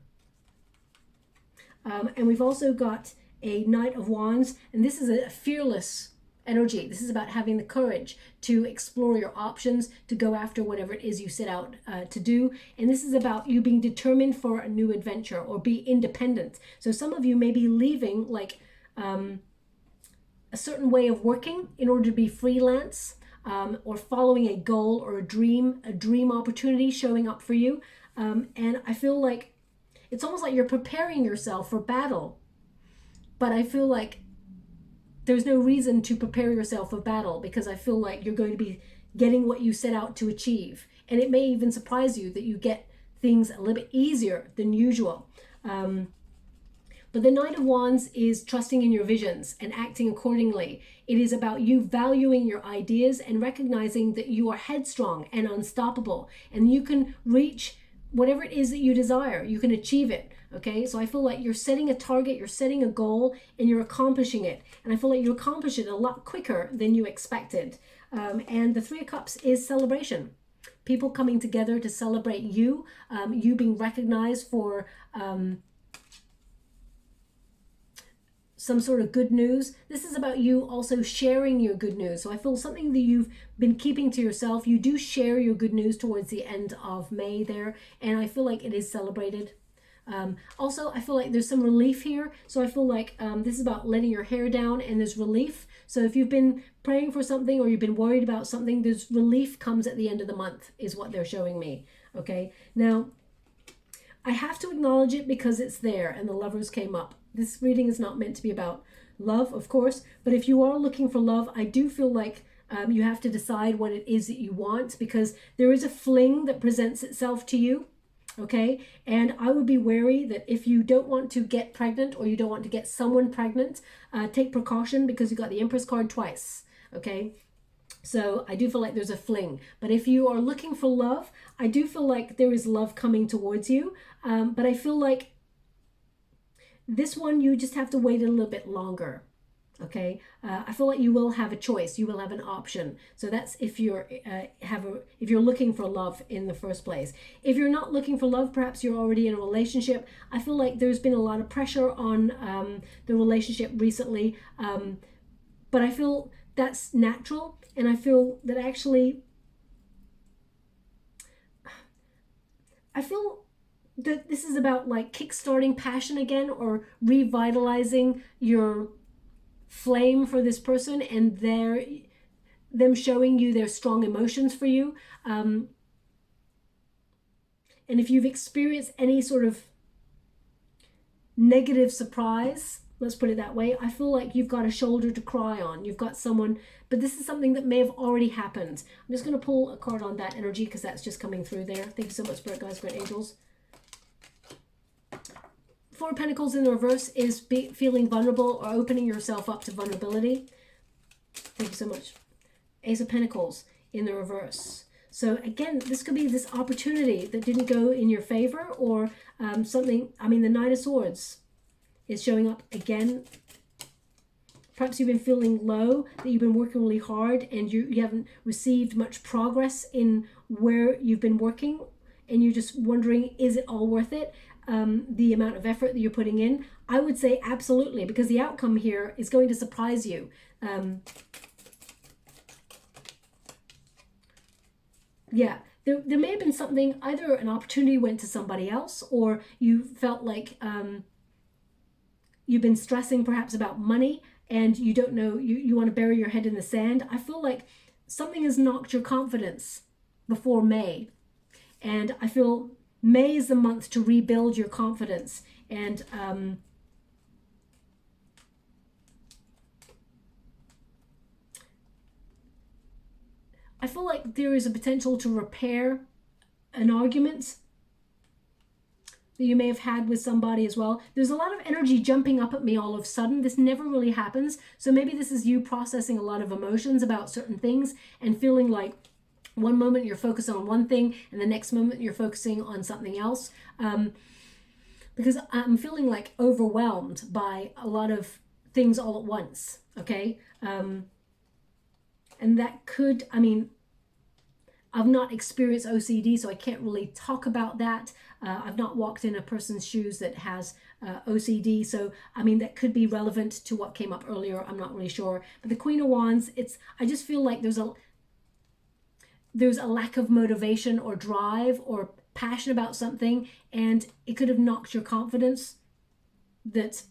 And we've also got a Knight of Wands, and this is a fearless energy. This is about having the courage to explore your options, to go after whatever it is you set out to do. And this is about you being determined for a new adventure or be independent. So some of you may be leaving like a certain way of working in order to be freelance, or following a goal or a dream opportunity showing up for you. And I feel like it's almost like you're preparing yourself for battle. But I feel like there's no reason to prepare yourself for battle, because I feel like you're going to be getting what you set out to achieve. And it may even surprise you that you get things a little bit easier than usual. But the Knight of Wands is trusting in your visions and acting accordingly. It is about you valuing your ideas and recognizing that you are headstrong and unstoppable, and you can reach whatever it is that you desire. You can achieve it. Okay, so I feel like you're setting a target, you're setting a goal, and you're accomplishing it. And I feel like you accomplish it a lot quicker than you expected. And the Three of Cups is celebration. People coming together to celebrate you, you being recognized for some sort of good news. This is about you also sharing your good news. So I feel something that you've been keeping to yourself, you do share your good news towards the end of May there. And I feel like it is celebrated. Also, I feel like there's some relief here. So I feel like this is about letting your hair down, and there's relief. So if you've been praying for something or you've been worried about something, there's relief comes at the end of the month is what they're showing me. Okay, now I have to acknowledge it because it's there and the Lovers came up. This reading is not meant to be about love, of course, but if you are looking for love, I do feel like you have to decide what it is that you want, because there is a fling that presents itself to you. Okay, and I would be wary that if you don't want to get pregnant or you don't want to get someone pregnant, take precaution, because you got the Empress card twice. Okay, so I do feel like there's a fling. But if you are looking for love, I do feel like there is love coming towards you. But I feel like this one, you just have to wait a little bit longer. Okay, I feel like you will have a choice. You will have an option. So that's if you're if you're looking for love in the first place. If you're not looking for love, perhaps you're already in a relationship. I feel like there's been a lot of pressure on the relationship recently, but I feel that's natural, and I feel that actually, I feel that this is about like kickstarting passion again, or revitalizing your flame for this person, and them showing you their strong emotions for you. And if you've experienced any sort of negative surprise, let's put it that way, I feel like you've got a shoulder to cry on. You've got someone, but this is something that may have already happened. I'm just going to pull a card on that energy, because that's just coming through there. Thank you so much, Spirit Guides, Great Angels. Four of Pentacles in the reverse is feeling vulnerable or opening yourself up to vulnerability. Thank you so much. Ace of Pentacles in the reverse. So again, this could be this opportunity that didn't go in your favor, or something. I mean, the Knight of Swords is showing up again. Perhaps you've been feeling low, that you've been working really hard and you haven't received much progress in where you've been working, and you're just wondering, is it all worth it? The amount of effort that you're putting in. I would say absolutely, because the outcome here is going to surprise you. Yeah, there may have been something, either an opportunity went to somebody else, or you felt like you've been stressing perhaps about money, and you don't know, you want to bury your head in the sand. I feel like something has knocked your confidence before May, and I feel May is the month to rebuild your confidence. And I feel like there is a potential to repair an argument that you may have had with somebody as well. There's a lot of energy jumping up at me all of a sudden. This never really happens. So maybe this is you processing a lot of emotions about certain things and feeling like one moment you're focused on one thing and the next moment you're focusing on something else. Because I'm feeling like overwhelmed by a lot of things all at once, okay? And that could, I mean, I've not experienced OCD, so I can't really talk about that. I've not walked in a person's shoes that has OCD, so I mean that could be relevant to what came up earlier. I'm not really sure. But the Queen of Wands, I just feel like there's a lack of motivation or drive or passion about something, and it could have knocked your confidence, that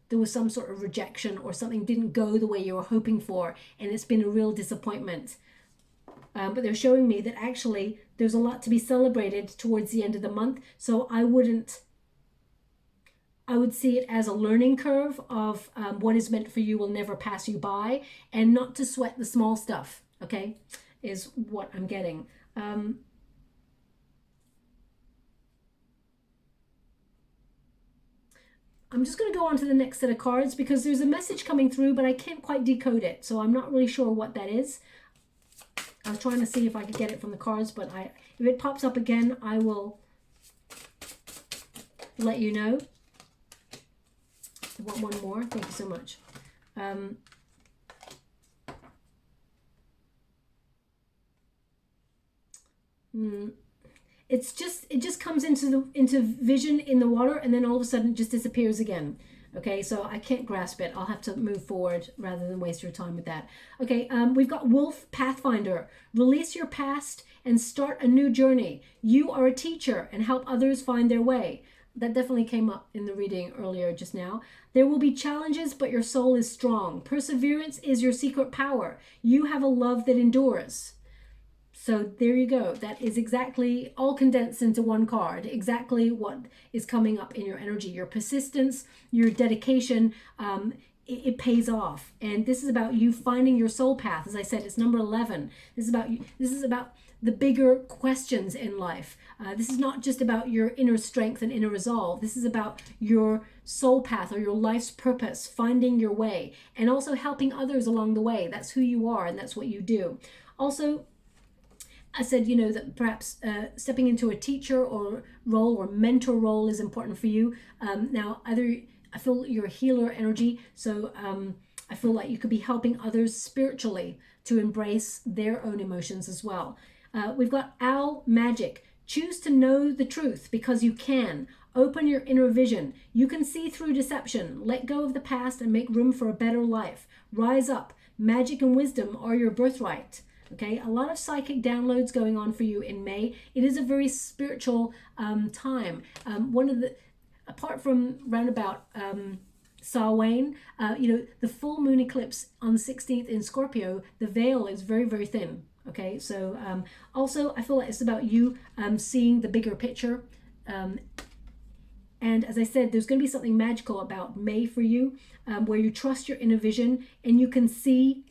there was some sort of rejection or something didn't go the way you were hoping for, and it's been a real disappointment. But they're showing me that actually there's a lot to be celebrated towards the end of the month. So I would see it as a learning curve of what is meant for you will never pass you by, and not to sweat the small stuff, okay, is what I'm getting. I'm just going to go on to the next set of cards because there's a message coming through, but I can't quite decode it. So I'm not really sure what that is. I was trying to see if I could get it from the cards, but if it pops up again, I will let you know. I want one more. Thank you so much. It just comes into vision in the water, and then all of a sudden it just disappears again. Okay, so I can't grasp it. I'll have to move forward rather than waste your time with that. Okay, we've got Wolf Pathfinder. Release your past and start a new journey. You are a teacher and help others find their way. That definitely came up in the reading earlier just now. There will be challenges, but your soul is strong. Perseverance is your secret power. You have a love that endures. So there you go. That is exactly all condensed into one card. Exactly what is coming up in your energy. Your persistence, your dedication, it pays off. And this is about you finding your soul path. As I said, it's number 11. This is about the bigger questions in life. This is not just about your inner strength and inner resolve. This is about your soul path or your life's purpose, finding your way, and also helping others along the way. That's who you are, and that's what you do. Also, I said, you know, that perhaps stepping into a teacher or role or mentor role is important for you. Now, either I feel your healer energy, so I feel like you could be helping others spiritually to embrace their own emotions as well. We've got Owl Magic. Choose to know the truth because you can. Open your inner vision. You can see through deception. Let go of the past and make room for a better life. Rise up. Magic and wisdom are your birthright. Okay, a lot of psychic downloads going on for you in May. It is a very spiritual time. Apart from roundabout Samhain, you know, the full moon eclipse on the 16th in Scorpio, the veil is very, very thin. Okay, so also I feel like it's about you seeing the bigger picture. And as I said, there's going to be something magical about May for you, where you trust your inner vision and you can see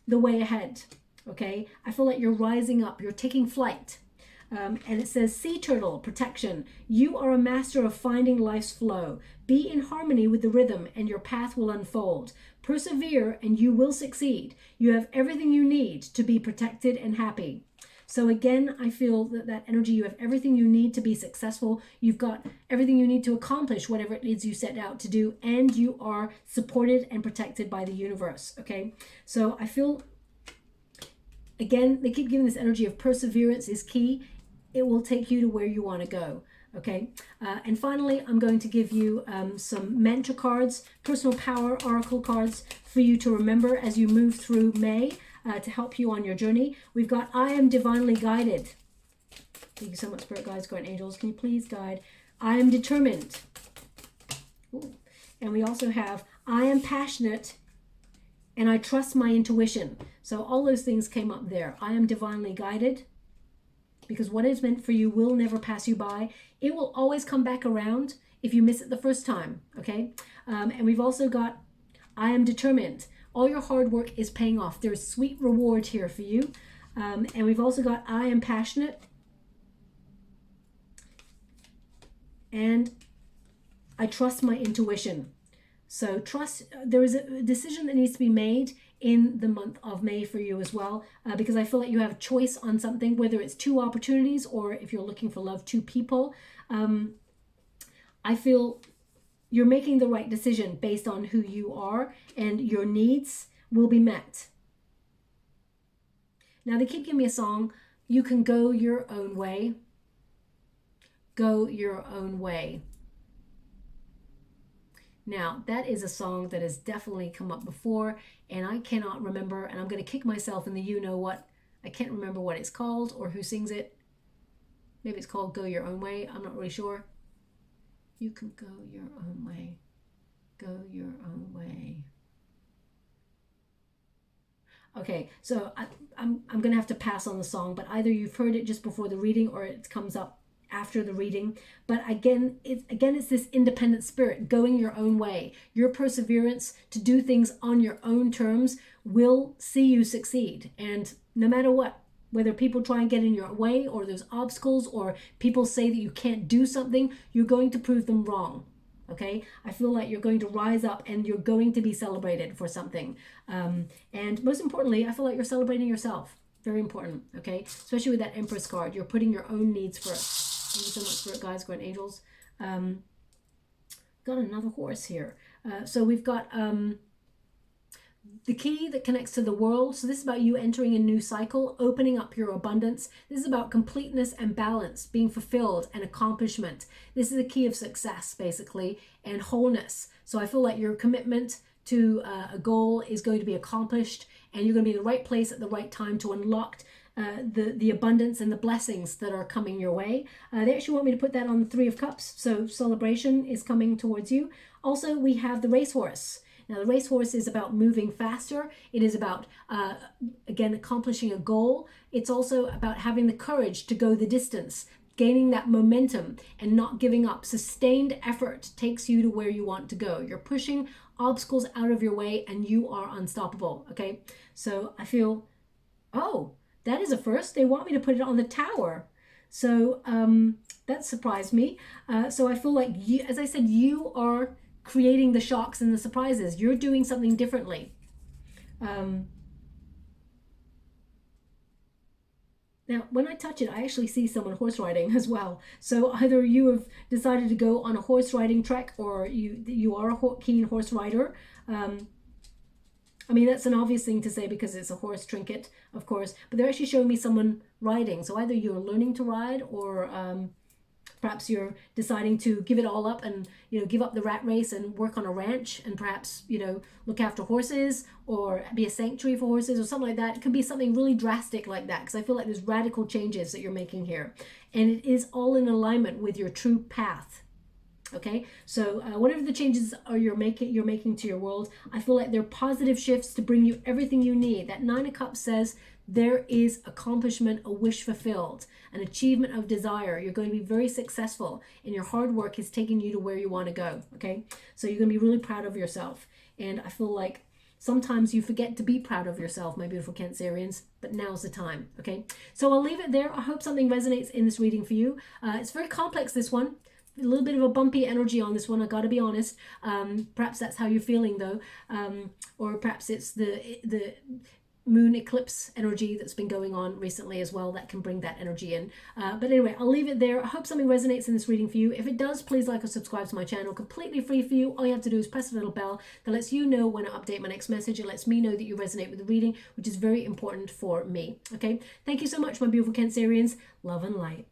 the way ahead. Okay, I feel like you're rising up, you're taking flight. And it says, sea turtle protection. You are a master of finding life's flow. Be in harmony with the rhythm and your path will unfold. Persevere and you will succeed. You have everything you need to be protected and happy. So again, I feel that energy, you have everything you need to be successful. You've got everything you need to accomplish whatever it is you set out to do, and you are supported and protected by the universe. Okay, so I feel, again, they keep giving this energy of perseverance is key. It will take you to where you want to go. Okay. And finally, I'm going to give you some mantra cards, personal power oracle cards for you to remember as you move through May to help you on your journey. We've got I am divinely guided. Thank you so much, Spirit Guides, Guardian Angels. Can you please guide? I am determined. Ooh. And we also have I am passionate and I trust my intuition. So all those things came up there. I am divinely guided, because what is meant for you will never pass you by. It will always come back around if you miss it the first time, okay? And we've also got I am determined. All your hard work is paying off. There's sweet reward here for you. And we've also got I am passionate. And I trust my intuition. So trust, there is a decision that needs to be made in the month of May for you as well, because I feel like you have a choice on something, whether it's two opportunities or if you're looking for love, two people. I feel you're making the right decision based on who you are, and your needs will be met. Now they keep giving me a song. You can go your own way. Go your own way. Now, that is a song that has definitely come up before, and I cannot remember, and I'm going to kick myself in the you-know-what. I can't remember what it's called or who sings it. Maybe it's called Go Your Own Way. I'm not really sure. You can go your own way. Go your own way. Okay, so I'm going to have to pass on the song, but either you've heard it just before the reading or it comes up after the reading. But again, it's this independent spirit, going your own way. Your perseverance to do things on your own terms will see you succeed. And no matter what, whether people try and get in your way or there's obstacles or people say that you can't do something, you're going to prove them wrong. Okay, I feel like you're going to rise up and you're going to be celebrated for something. And most importantly, I feel like you're celebrating yourself. Very important, okay? Especially with that Empress card. You're putting your own needs first. Thank you so much, Spirit Guides, Guardian Angels. Got another horse here. So we've got the key that connects to the world. So this is about you entering a new cycle, opening up your abundance. This is about completeness and balance, being fulfilled and accomplishment. This is the key of success, basically, and wholeness. So I feel like your commitment to a goal is going to be accomplished, and you're going to be in the right place at the right time to unlock the abundance and the blessings that are coming your way. They actually want me to put that on the Three of Cups. So celebration is coming towards you. Also, we have the racehorse. Now, the racehorse is about moving faster. It is about, again, accomplishing a goal. It's also about having the courage to go the distance, gaining that momentum and not giving up. Sustained effort takes you to where you want to go. You're pushing obstacles out of your way and you are unstoppable, okay? So I feel, oh, that is a first. They want me to put it on the Tower. So that surprised me. So I feel like, you, as I said, you are creating the shocks and the surprises. You're doing something differently. Now, when I touch it, I actually see someone horse riding as well. So either you have decided to go on a horse riding trek, or you are a keen horse rider. I mean, that's an obvious thing to say because it's a horse trinket, of course, but they're actually showing me someone riding. So either you're learning to ride, or perhaps you're deciding to give it all up and, give up the rat race and work on a ranch and perhaps, look after horses or be a sanctuary for horses or something like that. It could be something really drastic like that, because I feel like there's radical changes that you're making here. And it is all in alignment with your true path. Okay, so whatever the changes are you're making to your world, I feel like they're positive shifts to bring you everything you need. That Nine of Cups says there is accomplishment, a wish fulfilled, an achievement of desire. You're going to be very successful, and your hard work is taking you to where you want to go. Okay, so you're going to be really proud of yourself, and I feel like sometimes you forget to be proud of yourself, my beautiful Cancerians, but now's the time. Okay, so I'll leave it there. I hope something resonates in this reading for you. It's very complex, this one. A little bit of a bumpy energy on this one, I gotta be honest. Perhaps that's how you're feeling though, or perhaps it's the moon eclipse energy that's been going on recently as well that can bring that energy in. But anyway, I'll leave it there. I hope something resonates in this reading for you. If it does, please like or subscribe to my channel. Completely free for you. All you have to do is press the little bell that lets you know when I update my next message. It lets me know that you resonate with the reading, which is very important for me. Okay, thank you so much, my beautiful Cancerians. Love and light.